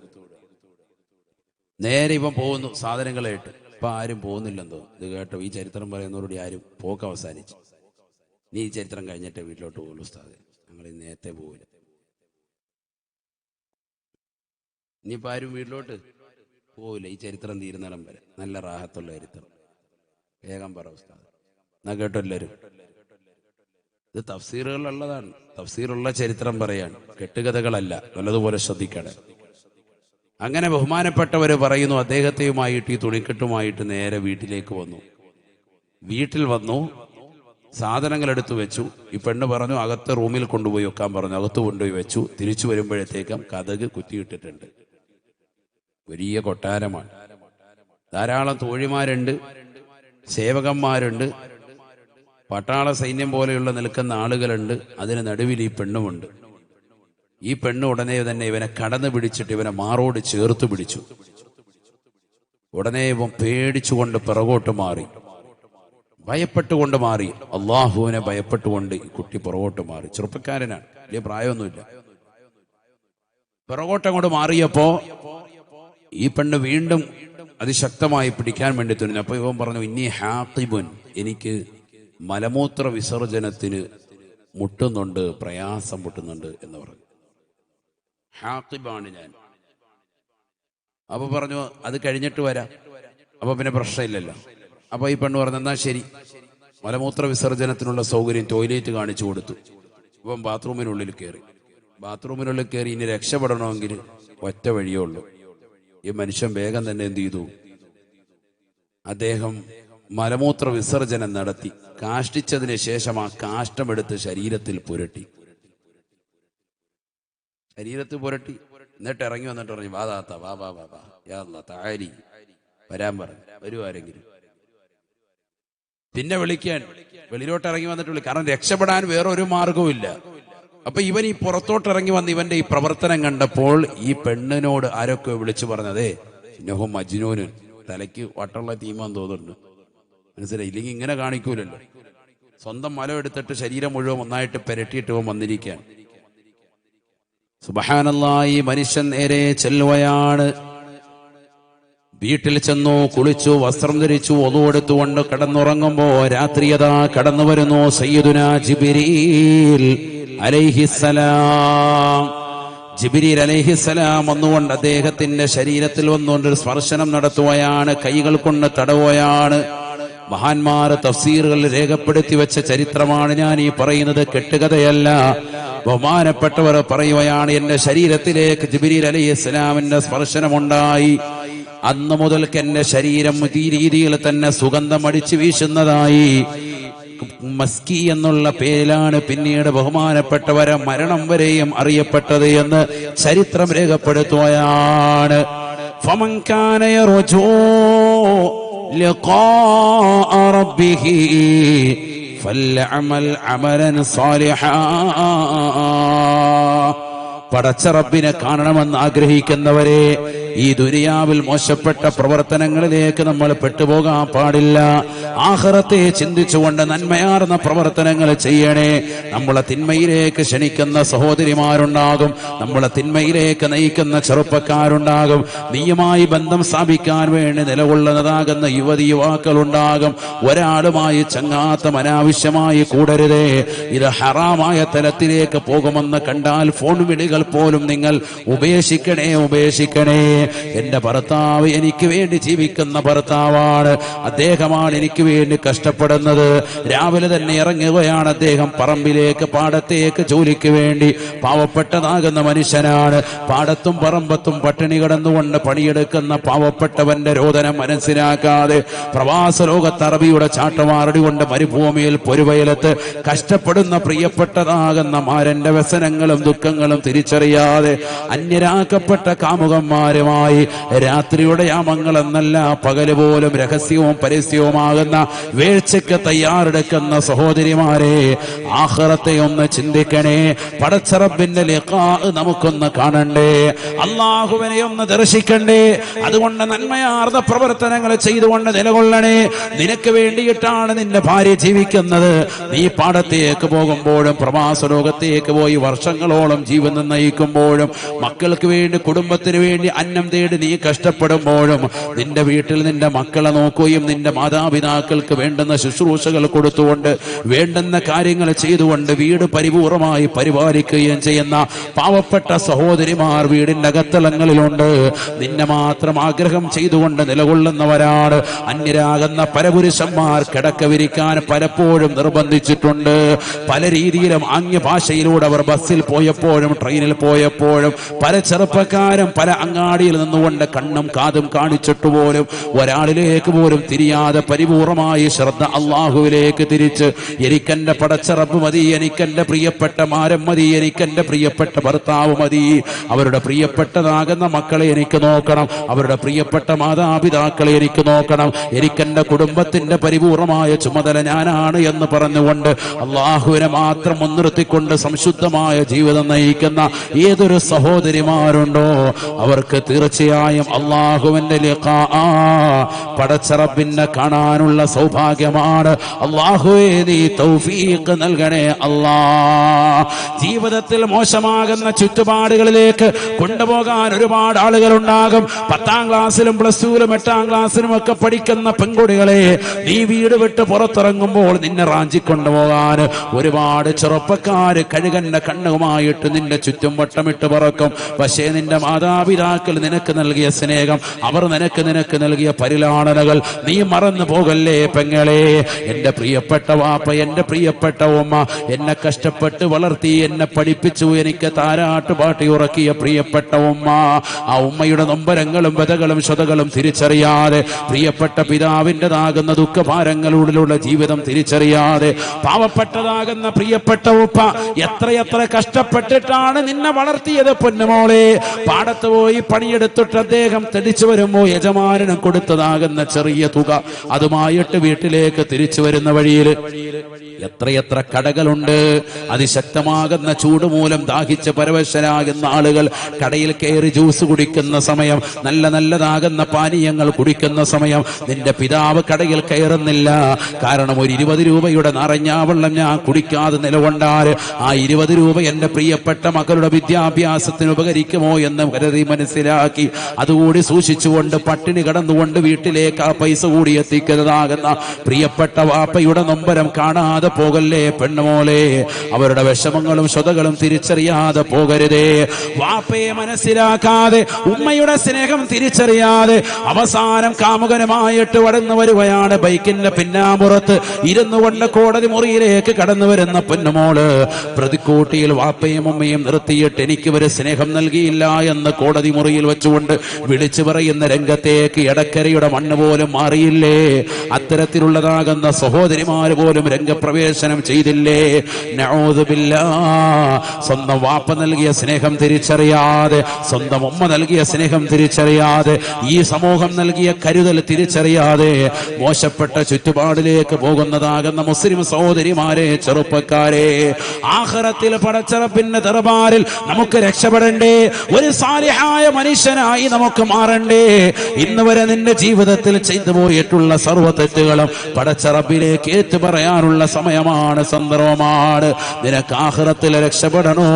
നേരെ ഇവൻ പോകുന്നു സാധനങ്ങളായിട്ട്. ഇപ്പൊ ആരും പോകുന്നില്ലെന്തോ. ഇത് കേട്ടോ, ഈ ചരിത്രം പറയുന്നവരോട് ആരും പോക്ക് അവസാനിച്ചു. നീ ഈ ചരിത്രം കഴിഞ്ഞിട്ടേ വീട്ടിലോട്ട് പോകുള്ളൂ ഉസ്താദേ, ഞങ്ങൾ നേരത്തെ പോകില്ല. ഇനിയിപ്പോൾ ആരും വീട്ടിലോട്ട് പോവില്ല, ഈ ചരിത്രം തീരുന്നിടം വരെ. നല്ല റാഹത്തുള്ള ചരിത്രം. വേഗം പറ ഉസ്താദ്. എന്നാ കേട്ടോ എല്ലാവരും, ഇത് തഫ്സീറുകളുള്ളതാണ്. തഫ്സീറുള്ള ചരിത്രം പറയാണ്, കെട്ടുകഥകളല്ല. നല്ലതുപോലെ ശ്രദ്ധിക്കണേ. അങ്ങനെ ബഹുമാനപ്പെട്ടവർ പറയുന്നു, അദ്ദേഹത്തെയുമായിട്ട് ഈ തുണിക്കെട്ടുമായിട്ട് നേരെ വീട്ടിലേക്ക് വന്നു. വീട്ടിൽ വന്നു, സാധനങ്ങൾ എടുത്തു വെച്ചു. ഈ പെണ്ണ് പറഞ്ഞു അകത്ത് റൂമിൽ കൊണ്ടുപോയി വെക്കാൻ പറഞ്ഞു. അകത്ത് കൊണ്ടുപോയി വെച്ചു. തിരിച്ചു വരുമ്പോഴത്തേക്കും കതക് കുത്തിയിട്ടിട്ടുണ്ട്. വലിയ കൊട്ടാരമാണ്. ധാരാളം തോഴിമാരുണ്ട്, സേവകന്മാരുണ്ട്, പട്ടാള സൈന്യം പോലെയുള്ള നിൽക്കുന്ന ആളുകളുണ്ട്. അതിന് നടുവിൽ ഈ പെണ്ണുമുണ്ട്. ഈ പെണ്ണ് ഉടനെ തന്നെ ഇവനെ കടന്നു പിടിച്ചിട്ട് ഇവനെ മാറോട് ചേർത്ത് പിടിച്ചു. ഉടനെ ഇവൻ പേടിച്ചുകൊണ്ട് പിറകോട്ട് മാറി, ഭയപ്പെട്ടുകൊണ്ട് മാറി. അള്ളാഹുവിനെ ഭയപ്പെട്ടുകൊണ്ട് ഈ കുട്ടി പുറകോട്ട് മാറി. ചെറുപ്പക്കാരനാണ്, വലിയ പ്രായമൊന്നുമില്ല. പിറകോട്ടങ്ങോട്ട് മാറിയപ്പോ ഈ പെണ്ണ് വീണ്ടും അതിശക്തമായി പിടിക്കാൻ വേണ്ടി തുനിഞ്ഞു. അപ്പൊ ഇവൻ പറഞ്ഞു, ഇന്നി ഹാത്തിബുൻ, എനിക്ക് മലമൂത്ര വിസർജനത്തിന് മുട്ടുന്നുണ്ട്, പ്രയാസം മുട്ടുന്നുണ്ട് എന്ന് പറഞ്ഞു. ഹാത്തിബാണ് ഞാൻ. അപ്പൊ പറഞ്ഞു അത് കഴിഞ്ഞിട്ട് വരാം. അപ്പൊ പിന്നെ പ്രശ്നമില്ലല്ലോ. അപ്പൊ ഈ പെണ്ണ് പറഞ്ഞു എന്നാ ശരി. മലമൂത്ര വിസർജനത്തിനുള്ള സൗകര്യം ടോയ്ലറ്റ് കാണിച്ചു കൊടുത്തു. ഇപ്പം ബാത്റൂമിനുള്ളിൽ കയറി ഇനി രക്ഷപ്പെടണമെങ്കിൽ ഒറ്റ വഴിയേ ഉള്ളൂ. ഈ മനുഷ്യൻ വേഗം തന്നെ എന്ത് ചെയ്തു? അദ്ദേഹം മലമൂത്ര വിസർജനം നടത്തി. കാഷ്ടിച്ചതിന് ശേഷം ആ കാഷ്ടമെടുത്ത് ശരീരത്തിൽ പുരട്ടി. എന്നിട്ട് ഇറങ്ങി വന്നിട്ട് പറഞ്ഞു, വാ താത്ത, വാ വാ വാ വാ, യാ അല്ലാഹ് തആലി, വരാൻ പറഞ്ഞു. വരൂ ആരെങ്കിലും. പിന്നെ വിളിക്കാൻ വെളിയിലോട്ട് ഇറങ്ങി വന്നിട്ട് വിളി. കാരണം രക്ഷപ്പെടാൻ വേറൊരു മാർഗവും ഇല്ല. അപ്പൊ ഇവൻ ഈ പുറത്തോട്ട് ഇറങ്ങി വന്ന് ഇവന്റെ ഈ പ്രവർത്തനം കണ്ടപ്പോൾ ഈ പെണ്ണിനോട് ആരൊക്കെ വിളിച്ചു പറഞ്ഞതേ ഇന്നഹു മജ്നൂന്, തലയ്ക്ക് വട്ടുള്ള തീമാൻ തോന്നുന്നുണ്ട്. മനസ്സിലായി? ഇല്ലെങ്കിൽ ഇങ്ങനെ കാണിക്കൂലല്ലോ. സ്വന്തം മലം എടുത്തിട്ട് ശരീരം മുഴുവൻ ഒന്നായിട്ട് പെരട്ടിയിട്ട് ഇവൻ വന്നിരിക്കാൻ. സുബ്ഹാനല്ലാഹ്, ഈ മനുഷ്യൻ നേരെ ചെല്ലുകയാണ്. വീട്ടിൽ ചെന്നു, കുളിച്ചു, വസ്ത്രം ധരിച്ചു, ഒതു എടുത്തുകൊണ്ട് കിടന്നുറങ്ങുമ്പോ രാത്രിയതാ കടന്നു വരുന്നു സയ്യിദുനാ ജിബ്രീൽ അലൈഹിസ്സലാം. ജിബ്രീൽ അലൈഹിസ്സലാം വന്നുകൊണ്ട് അദ്ദേഹത്തിന്റെ ശരീരത്തിൽ വന്നുകൊണ്ട് ഒരു സ്പർശനം നടത്തുകയാണ്, കൈകൾ കൊണ്ട് തടവുകയാണ്. മഹാന്മാർ തഫ്സീറുകളിൽ രേഖപ്പെടുത്തി വെച്ച ചരിത്രമാണ് ഞാൻ ഈ പറയുന്നത്, കെട്ടുകഥയല്ല. ബഹുമാനപ്പെട്ടവർ പറയുകയാണ്, എന്റെ ശരീരത്തിലേക്ക് ജിബ്രീൽ അലൈഹിസ്സലാമിന്റെ സ്പർശനമുണ്ടായി. അന്ന് മുതൽക്ക് എന്റെ ശരീരം ഈ രീതിയിൽ തന്നെ സുഗന്ധം അടിച്ചു വീശുന്നതായി. മസ്കി എന്നുള്ള പേരിലാണ് പിന്നീട് ബഹുമാനപ്പെട്ടവരെ മരണം വരെയും അറിയപ്പെട്ടത് എന്ന് ചരിത്രം രേഖപ്പെടുത്തുകയാണ്. ഫമൻ കാന യർജൂ ലിഖാഅ റബ്ബിഹി ഫൽയഅമൽ അമലൻ സാലിഹാ. പടച്ച റബ്ബിനെ കാണണമെന്ന് ആഗ്രഹിക്കുന്നവരെ, ഈ ദുനിയാവിൽ മോശപ്പെട്ട പ്രവർത്തനങ്ങളിലേക്ക് നമ്മൾ പെട്ടുപോകാൻ പാടില്ല. ആഖിറത്തെ ചിന്തിച്ചുകൊണ്ട് നന്മയാർന്ന പ്രവർത്തനങ്ങൾ ചെയ്യണേ. നമ്മളെ തിന്മയിലേക്ക് ക്ഷണിക്കുന്ന സഹോദരിമാരുണ്ടാകും, നമ്മളെ തിന്മയിലേക്ക് നയിക്കുന്ന ചെറുപ്പക്കാരുണ്ടാകും, നീയുമായി ബന്ധം സ്ഥാപിക്കാൻ വേണ്ടി നിലകൊള്ളുന്നതാകുന്ന യുവതി യുവാക്കളുണ്ടാകും. ഒരാളുമായി ചങ്ങാത്തം അനാവശ്യമായി കൂടരുതേ. ഇത് ഹറാമായ തലത്തിലേക്ക് പോകുമെന്ന് കണ്ടാൽ ഫോൺ വിളികൾ പോലും നിങ്ങൾ ഉപേക്ഷിക്കണേ. എന്റെ ഭർത്താവ് എനിക്ക് വേണ്ടി ജീവിക്കുന്ന ഭർത്താവാണ്, അദ്ദേഹമാണ് എനിക്ക് വേണ്ടി കഷ്ടപ്പെടുന്നത്. രാവിലെ തന്നെ ഇറങ്ങുകയാണ് അദ്ദേഹം പറമ്പിലേക്ക്, പാടത്തേക്ക് ജോലിക്ക് വേണ്ടി. പാവപ്പെട്ടതാകുന്ന മനുഷ്യനാണ്. പാടത്തും പറമ്പത്തും പട്ടിണി കിടന്നുകൊണ്ട് പണിയെടുക്കുന്ന പാവപ്പെട്ടവന്റെ രോദനം മനസ്സിലാക്കാതെ പ്രവാസ ലോകത്ത് അറബിയുടെ ചാട്ടമാറടി കൊണ്ട് മരുഭൂമിയിൽ പൊരുവയലത്ത് കഷ്ടപ്പെടുന്ന പ്രിയപ്പെട്ടതാകുന്ന മാരന്റെ വ്യസനങ്ങളും ദുഃഖങ്ങളും തിരിച്ചറിയാതെ അന്യരാക്കപ്പെട്ട കാമുകന്മാരുമായി രാത്രിയുടെ യാമങ്ങൾ എന്നല്ല പകല് പോലും രഹസ്യവും പരസ്യവുമാകുന്ന വീഴ്ചയ്ക്ക് തയ്യാറെടുക്കുന്ന സഹോദരിമാരെ, ആഖിറത്തെ ഒന്ന് ചിന്തിക്കണേ. പടച്ച റബ്ബിന്റെ ലിഖാ നമുക്കൊന്ന് കാണണ്ടേ, അല്ലാഹുവിനെ ഒന്ന് ദർശിക്കണ്ടേ. അതുകൊണ്ട് നന്മയാർന്ന പ്രവർത്തനങ്ങൾ ചെയ്തുകൊണ്ട് നിലകൊള്ളണേ. നിനക്ക് വേണ്ടിയിട്ടാണ് നിന്റെ ഭാര്യ ജീവിക്കുന്നത്. നീ പാടത്തേക്ക് പോകുമ്പോഴും പ്രവാസ ലോകത്തേക്ക് പോയി വർഷങ്ങളോളം ജീവിതം നയിക്കുമ്പോഴും മക്കൾക്ക് വേണ്ടി, കുടുംബത്തിന് വേണ്ടി അന്നം തേടി നീ കഷ്ടപ്പെടുമ്പോഴും നിന്റെ വീട്ടിൽ നിന്റെ മക്കളെ നോക്കുകയും നിന്റെ മാതാപിതാക്കൾക്ക് വേണ്ടുന്ന ശുശ്രൂഷകൾ കൊടുത്തുകൊണ്ട് വേണ്ടുന്ന കാര്യങ്ങൾ ചെയ്തുകൊണ്ട് വീട് പരിപൂർണമായി പരിപാലിക്കുകയും ചെയ്യുന്ന പാവപ്പെട്ട സഹോദരിമാർ വീടിന്റെ അകത്തളങ്ങളിലുണ്ട്. നിന്നെ മാത്രം ആഗ്രഹം ചെയ്തുകൊണ്ട് നിലകൊള്ളുന്നവരാണ്. അന്യരാകുന്ന പരപുരുഷന്മാർ കിടക്ക വിരിക്കാൻ പലപ്പോഴും നിർബന്ധിച്ചിട്ടുണ്ട്. പല രീതിയിലും ആംഗ്യഭാഷയിലൂടെ അവർ ബസ്സിൽ പോയപ്പോഴും ട്രെയിനിൽ പോയപ്പോഴും പല ചെറുപ്പക്കാരും പല അങ്ങാടി അങ്ങാടിയിൽ നിന്നുകൊണ്ട് കണ്ണും കാതും കാണിച്ചിട്ട് പോലും ഒരാളിലേക്ക് പോലും തിരിയാതെ പരിപൂർണമായി ശ്രദ്ധ അള്ളാഹുവിലേക്ക് തിരിച്ച് എനിക്കെന്റെ പടച്ച റബ്ബ് മതി, എനിക്കെന്റെ പ്രിയപ്പെട്ട മാരം മതി, എനിക്കെന്റെ പ്രിയപ്പെട്ട ഭർത്താവ് മതി, അവരുടെ പ്രിയപ്പെട്ടതാകുന്ന മക്കളെ എനിക്ക് നോക്കണം, അവരുടെ പ്രിയപ്പെട്ട മാതാപിതാക്കളെ എനിക്ക് നോക്കണം, എനിക്കെന്റെ കുടുംബത്തിന്റെ പരിപൂർണമായ ചുമതല ഞാനാണ് എന്ന് പറഞ്ഞുകൊണ്ട് അള്ളാഹുവിനെ മാത്രം മുൻനിർത്തിക്കൊണ്ട് സംശുദ്ധമായ ജീവിതം നയിക്കുന്ന ഏതൊരു സഹോദരിമാരുണ്ടോ അവർക്ക് തീർച്ചയായും അള്ളാഹുവിന്റെ ലിഖാ പടച്ച റബ്ബിനെ കാണാനുള്ള സൗഭാഗ്യമാണ്. അള്ളാഹുവേ നീ തൗഫീഖ് നൽകണേ അല്ലാ. ജീവിതത്തിൽ മോശമാകുന്ന ചുറ്റുപാടുകളിലേക്ക് കൊണ്ടുപോകാൻ ഒരുപാട് ആളുകൾ ഉണ്ടാകും. 10ാം ക്ലാസ്സിലും പ്ലസ് ടുവിലും 8ാം ക്ലാസ്സിലും ഒക്കെ പഠിക്കുന്ന പെൺകുട്ടികളെ നീ വീട് വിട്ട് പുറത്തിറങ്ങുമ്പോൾ നിന്നെ റാഞ്ചിക്കൊണ്ടുപോകാൻ ഒരുപാട് ചെറുപ്പക്കാര് കഴുകന്റെ കണ്ണുമായിട്ട് നിന്റെ ചുറ്റും വട്ടമിട്ട് പറക്കും. പക്ഷേ നിന്റെ മാതാപിതാക്കൾ നിനക്ക് നൽകിയ സ്നേഹം, അവർ നിനക്ക് നൽകിയ പരിലാളനകൾ നീ മറന്നു പോകല്ലേ പെങ്ങളെ. എന്റെ പ്രിയപ്പെട്ട വാപ്പ, എന്റെ പ്രിയപ്പെട്ട ഉമ്മ എന്നെ കഷ്ടപ്പെട്ട് വളർത്തി, എന്നെ പഠിപ്പിച്ചു, എനിക്ക് താരാട്ട് പാട്ടി ഉറക്കിയ പ്രിയപ്പെട്ട ഉമ്മ, ആ ഉമ്മയുടെ നൊമ്പരങ്ങളും വ്യതകളും സ്വതകളും തിരിച്ചറിയാതെ, പ്രിയപ്പെട്ട പിതാവിൻ്റെതാകുന്ന ദുഃഖഭാരങ്ങളിലുള്ള ജീവിതം തിരിച്ചറിയാതെ, പാവപ്പെട്ടതാകുന്ന പ്രിയപ്പെട്ട ഉപ്പ എത്രയെത്ര കഷ്ടപ്പെട്ടിട്ടാണ് നിന്നെ വളർത്തിയത് പൊന്നുമോളെ. പാടത്ത് പോയി പണിയെടുത്തിട്ട് അദ്ദേഹം തിരിച്ചു വരുമ്പോ യജമാനന് കൊടുത്തതാകുന്ന ചെറിയ തുക അതുമായിട്ട് വീട്ടിലേക്ക് തിരിച്ചു വരുന്ന വഴിയിൽ എത്രയെത്ര കടകളുണ്ട്. അതിശക്തമാകുന്ന ചൂട് മൂലം ദാഹിച്ച് പരവശരാകുന്ന ആളുകൾ കടയിൽ കയറി ജ്യൂസ് കുടിക്കുന്ന സമയം, നല്ലതാകുന്ന പാനീയങ്ങൾ കുടിക്കുന്ന സമയം നിന്റെ പിതാവ് കടയിൽ കയറുന്നില്ല. കാരണം ഒരു 20 രൂപയുടെ നിറഞ്ഞാവെള്ളം ഞാൻ കുടിക്കാതെ നിലകൊണ്ടാൽ ആ 20 രൂപ എന്റെ പ്രിയപ്പെട്ട മക്കളുടെ വിദ്യാഭ്യാസത്തിന് ഉപകരിക്കുമോ എന്ന് കരുതി മനസ്സിലാക്കി അതുകൂടി സൂക്ഷിച്ചുകൊണ്ട് പട്ടിണി കടന്നുകൊണ്ട് വീട്ടിലേക്ക് ആ പൈസ കൂടി എത്തിക്കുന്നതാകുന്ന പ്രിയപ്പെട്ട വാപ്പയുടെ നൊമ്പരം കാണാതെ പോകല്ലേ പെണ്ണുമോളെ. അവരുടെ വിഷമങ്ങളും സ്വതകളും തിരിച്ചറിയാതെ പോകരുതേ. വാപ്പയെ മനസ്സിലാക്കാതെ, ഉമ്മയുടെ സ്നേഹം തിരിച്ചറിയാതെ അവസാനം കാമുകനുമായിട്ട് കടന്നു വരുകയാണ്. ബൈക്കിന്റെ പിന്നാമ്പുറത്ത് ഇരുന്നു കൊണ്ട് കോടതി മുറിയിലേക്ക് കടന്നു വരുന്ന പെണ്ണുമോള് പ്രതിക്കൂട്ടിയിൽ വാപ്പയും ഉമ്മയും നിർത്തിയിട്ട് എനിക്ക് ഒരു സ്നേഹം നൽകിയില്ല എന്ന് കോടതി മുറിയിൽ വെച്ചുകൊണ്ട് വിളിച്ചു പറയുന്ന രംഗത്തേക്ക് എടക്കരയുടെ മണ്ണ് പോലും മാറിയില്ലേ. അത്തരത്തിലുള്ളതാകുന്ന സഹോദരിമാര് പോലും രംഗപ്രവേശനം ചെയ്തില്ലേ. നഊദു ബില്ലാഹ്. സ്വന്തം വാപ്പ നൽകിയ സ്നേഹം തിരിച്ചറിയാതെ, സ്വന്തം ഉമ്മ നൽകിയ സ്നേഹം തിരിച്ചറിയാതെ, ഈ സമൂഹം നൽകിയ കരുതൽ തിരിച്ചറിയാതെ മോശപ്പെട്ട ചുറ്റുപാടിലേക്ക് പോകുന്നതാകുന്ന മുസ്ലിം സഹോദരിമാരെ, ചെറുപ്പക്കാരെ, ആഖിറത്തിൽ പടച്ച റബ്ബിന്റെ ദർബാറിൽ നമുക്ക് രക്ഷപ്പെടണ്ടേ, ഒരു സാലിഹായ മനുഷ്യനായി നമുക്ക് മാറണ്ടേ. ഇന്ന് വരെ നിന്റെ ജീവിതത്തിൽ ചെയ്തു പോയിട്ടുള്ള സർവ്വ തെറ്റുകളും പടച്ച റബ്ബിലേക്ക് ഏറ്റു പറയാനുള്ള സമയമാണ്, സന്ദർഭമാണ്. നിനക്ക് ആഖിറത്തിൽ രക്ഷപ്പെടണോ,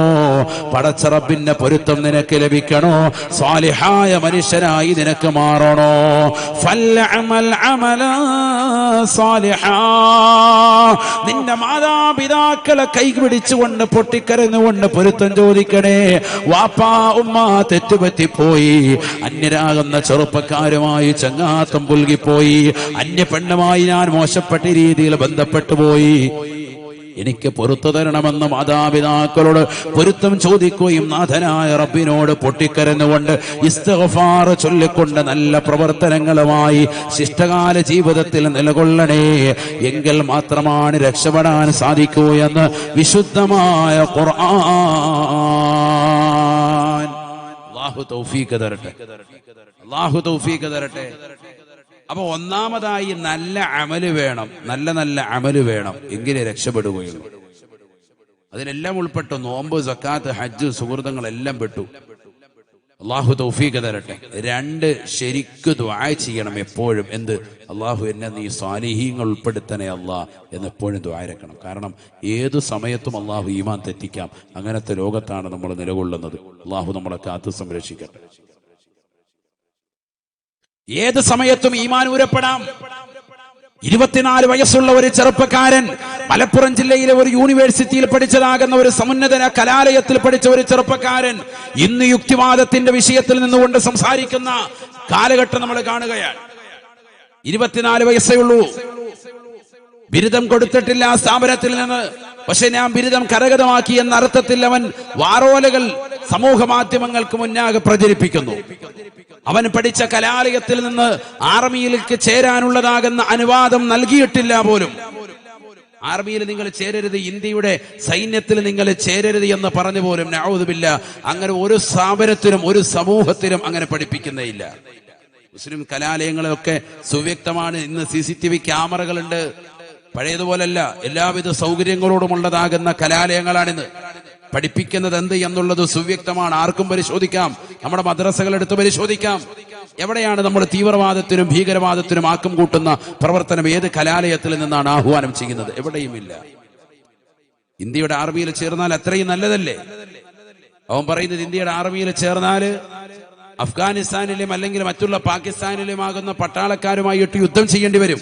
പടച്ച റബ്ബിന്റെ പൊരുത്തം നിനക്ക് ലഭിക്കണോ, സാലിഹായ മനുഷ്യനായി നിനക്ക് മാറണോ, ഫൽഅമൽ അമലൻ സാലിഹാ. നിന്റെ മാതാപിതാക്കളെ കൈപിടിച്ചുകൊണ്ട് പൊട്ടിക്കരഞ്ഞുകൊണ്ട് പൊരുത്തം ചോദിക്കണേ. വാപ്പാ ഉമ്മ തെറ്റുപറ്റിപ്പോയി, അന്യരാകുന്ന ചെറുപ്പക്കാരുമായി ചങ്ങാത്തം പുൽകിപ്പോയി, അന്യ പെണ്ണുമായി ഞാൻ മോശപ്പെട്ട രീതിയിൽ ബന്ധപ്പെട്ടു പോയി, എനിക്ക് പൊരുത്തു തരണമെന്ന് മാതാപിതാക്കളോട് പൊരുത്തം ചോദിക്കുകയും നാഥനായ റബ്ബിനോട് പൊട്ടിക്കരഞ്ഞുകൊണ്ട് ഇസ്തിഗ്ഫാർ ചൊല്ലിക്കൊണ്ട് നല്ല പ്രവർത്തനങ്ങളുമായി ശിഷ്ടകാല ജീവിതത്തിൽ നിലകൊള്ളണേ. എങ്കിൽ മാത്രമാണ് രക്ഷപ്പെടാൻ സാധിക്കൂ എന്ന് വിശുദ്ധമായ ഖുർആൻ. അല്ലാഹു തൗഫീഖ് തരട്ടെ, അല്ലാഹു തൗഫീഖ് തരട്ടെ. അപ്പൊ ഒന്നാമതായി നല്ല അമല് വേണം, നല്ല അമല് വേണം, എങ്കിലേ രക്ഷപ്പെടുകയുള്ളൂ. അതിനെല്ലാം ഉൾപ്പെട്ടു. നോമ്പ്, സക്കാത്ത്, ഹജ്ജ്, സുഹൃത്തുക്കളെല്ലാം പെട്ടു. അള്ളാഹു തൗഫീഖ് തരട്ടെ. 2, ശരിക്ക് ദുആ ചെയ്യണം എപ്പോഴും. എന്ത്? അള്ളാഹു എന്നെ നീ സാലിഹീങ്ങൾ ഉൾപ്പെടുത്തണേ അല്ലാ എന്ന് എപ്പോഴും ദുആ ഇരക്കണം. കാരണം ഏതു സമയത്തും അള്ളാഹു ഈമാൻ തെറ്റിക്കാം. അങ്ങനത്തെ ലോകത്താണ് നമ്മൾ നിലകൊള്ളുന്നത്. അള്ളാഹു നമ്മളെ കാത്തു സംരക്ഷിക്കട്ടെ. ഏത് സമയത്തും ഈമാൻ ഊരപ്പെടാം. 24 വയസ്സുള്ള ഒരു ചെറുപ്പക്കാരൻ മലപ്പുറം ജില്ലയിലെ ഒരു യൂണിവേഴ്സിറ്റിയിൽ പഠിച്ചതാകുന്ന ഒരു സമുന്നത കലാലയത്തിൽ പഠിച്ച ഒരു ചെറുപ്പക്കാരൻ ഇന്ന് യുക്തിവാദത്തിന്റെ വിഷയത്തിൽ നിന്നുകൊണ്ട് സംസാരിക്കുന്ന കാലഘട്ടം നമ്മൾ കാണുകയാണ്. 24 വയസ്സേ ഉള്ളൂ. ബിരുദം കൊടുത്തിട്ടില്ല സ്ഥാപനത്തിൽ നിന്ന്. പക്ഷെ ഞാൻ ബിരുദം കരഗതമാക്കി എന്ന അർത്ഥത്തിൽ അവൻ വാറോലകൾ സമൂഹ മാധ്യമങ്ങൾക്ക് മുന്നാകെ പ്രചരിപ്പിക്കുന്നു. അവൻ പഠിച്ച കലാലയത്തിൽ നിന്ന് ആർമിയിലേക്ക് ചേരാനുള്ളതാകുന്ന അനുവാദം നൽകിയിട്ടില്ല പോലും. ആർമിയിൽ നിങ്ങൾ ചേരരുത്, ഇന്ത്യയുടെ സൈന്യത്തിൽ നിങ്ങൾ ചേരരുത് എന്ന് പറഞ്ഞു പോലും നഊദു ബില്ലാഹ് അങ്ങനെ ഒരു സ്ഥാപനത്തിലും ഒരു സമൂഹത്തിലും അങ്ങനെ പഠിപ്പിക്കുന്നേയില്ല. മുസ്ലിം കലാലയങ്ങളിലൊക്കെ സുവ്യക്തമാണ്. ഇന്ന് CCTV ക്യാമറകളുണ്ട്. പഴയതുപോലല്ല, എല്ലാവിധ സൗകര്യങ്ങളോടുമുള്ളതാകുന്ന കലാലയങ്ങളാണിന്ന്. പഠിപ്പിക്കുന്നത് എന്ത് എന്നുള്ളത് സുവ്യക്തമാണ്, ആർക്കും പരിശോധിക്കാം. നമ്മുടെ മദ്രസകൾ എടുത്ത് പരിശോധിക്കാം. എവിടെയാണ് നമ്മൾ തീവ്രവാദത്തിനും ഭീകരവാദത്തിനും ആക്കം കൂട്ടുന്ന പ്രവർത്തനം ഏത് കലാലയത്തിൽ നിന്നാണ് ആഹ്വാനം ചെയ്യുന്നത്? എവിടെയുമില്ല. ഇന്ത്യയുടെ ആർമിയിൽ ചേർന്നാൽ അത്രയും നല്ലതല്ലേ? അവൻ പറയുന്നത് ഇന്ത്യയുടെ ആർമിയിൽ ചേർന്നാൽ അഫ്ഗാനിസ്ഥാനിലും അല്ലെങ്കിൽ മറ്റുള്ള പാകിസ്ഥാനിലുമാകുന്ന പട്ടാളക്കാരുമായിട്ട് യുദ്ധം ചെയ്യേണ്ടി വരും.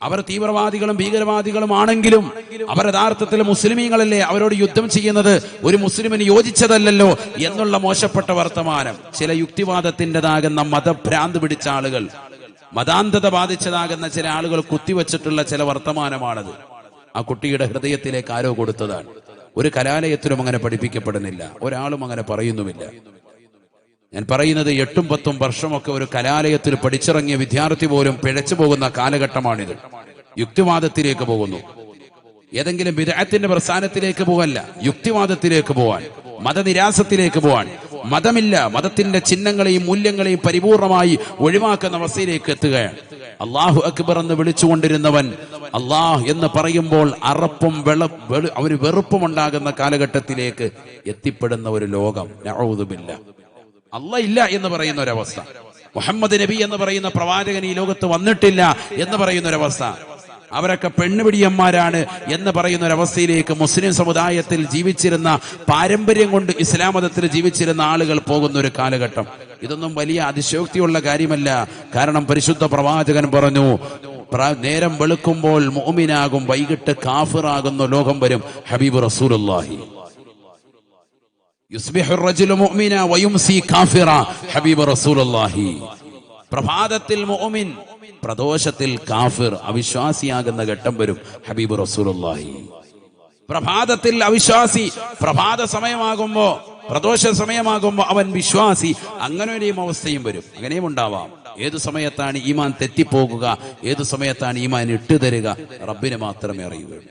അവർ തീവ്രവാദികളും ഭീകരവാദികളും ആണെങ്കിലും അവർ യഥാർത്ഥത്തിൽ മുസ്ലിമീങ്ങളല്ലേ, അവരോട് യുദ്ധം ചെയ്യുന്നത് ഒരു മുസ്ലിമിന് യോജിച്ചതല്ലല്ലോ എന്നുള്ള മോശപ്പെട്ട വർത്തമാനം ചില യുക്തിവാദത്തിൻ്റെതാകുന്ന മതഭ്രാന്ത് പിടിച്ച ആളുകൾ, മതാന്ധത ബാധിച്ചതാകുന്ന ചില ആളുകൾ കുത്തിവെച്ചിട്ടുള്ള ചില വർത്തമാനമാണത്. ആ കുട്ടിയുടെ ഹൃദയത്തിലേക്ക് ആരോ കൊടുത്തതാണ്. ഒരു കലാലയത്തിലും അങ്ങനെ പഠിപ്പിക്കപ്പെടുന്നില്ല, ഒരാളും അങ്ങനെ പറയുന്നുമില്ല. ഞാൻ പറയുന്നത് 8-10 വർഷമൊക്കെ ഒരു കലാലയത്തിൽ പഠിച്ചിറങ്ങിയ വിദ്യാർത്ഥി പോലും പിഴച്ചു പോകുന്ന കാലഘട്ടമാണിത്. യുക്തിവാദത്തിലേക്ക് പോകുന്നു. ഏതെങ്കിലും ബിദ്അത്തിന്റെ പ്രസ്ഥാനത്തിലേക്ക് പോകല്ല, യുക്തിവാദത്തിലേക്ക് പോവാൻ, മതനിരാസത്തിലേക്ക് പോവാൻ. മതമില്ല, മതത്തിന്റെ ചിഹ്നങ്ങളെയും മൂല്യങ്ങളെയും പരിപൂർണമായി ഒഴിവാക്കുന്ന അവസ്ഥയിലേക്ക് എത്തുകയാണ്. അല്ലാഹു അക്ബർ എന്ന് വിളിച്ചുകൊണ്ടിരുന്നവൻ അല്ലാഹ് എന്ന് പറയുമ്പോൾ അറപ്പും അവന് വെറുപ്പും ഉണ്ടാകുന്ന കാലഘട്ടത്തിലേക്ക് എത്തിപ്പെടുന്ന ഒരു ലോകം. നഊദു ബില്ലാഹ്. അല്ലാഹ് ഇല്ല എന്ന് പറയുന്ന ഒരവസ്ഥ, മുഹമ്മദ് നബി എന്ന് പറയുന്ന പ്രവാചകൻ ഈ ലോകത്ത് വന്നിട്ടില്ല എന്ന് പറയുന്ന ഒരവസ്ഥ, അവരൊക്കെ പെണ്ണുപിടിയന്മാരാണ് എന്ന് പറയുന്ന ഒരവസ്ഥയിലേക്ക് മുസ്ലിം സമുദായത്തിൽ ജീവിച്ചിരുന്ന, പാരമ്പര്യം കൊണ്ട് ഇസ്ലാം മതത്തിൽ ജീവിച്ചിരുന്ന ആളുകൾ പോകുന്ന ഒരു കാലഘട്ടം. ഇതൊന്നും വലിയ അതിശയോക്തിയുള്ള കാര്യമല്ല. കാരണം പരിശുദ്ധ പ്രവാചകൻ പറഞ്ഞു, നേരം വെളുക്കുമ്പോൾ മുഅ്മിനാകും, വൈകിട്ട് കാഫിറാകുന്ന ലോകം വരും. ഹബീബ് റസൂലുള്ളാഹി യുസ്ബിഹു റജുലു മുഅ്മിന വയുംസി കാഫിറ. ഹബീബ് റസൂലുള്ളാഹി. പ്രഭാതത്തിൽ മുഅ്മിൻ, പ്രദോഷത്തിൽ കാഫിർ, അവിശ്വാസിയാകുന്ന ഘട്ടം വരും. ഹബീബ് റസൂലുള്ളാഹി. പ്രഭാതത്തിൽ അവിശ്വാസി, പ്രഭാത സമയമാകുമ്പോ, പ്രദോഷ സമയമാകുമ്പോ അവൻ വിശ്വാസി. അങ്ങനെ ഒരു അവസ്ഥയും വരും. അങ്ങനെയും ഉണ്ടാവാം. ഏതു സമയത്താണ് ഈമാൻ തെറ്റിപ്പോകുക, ഏതു സമയത്താണ് ഈമാൻ ഇട്ടുതരിക, റബ്ബിന് മാത്രമേ അറിയുകയുള്ളൂ.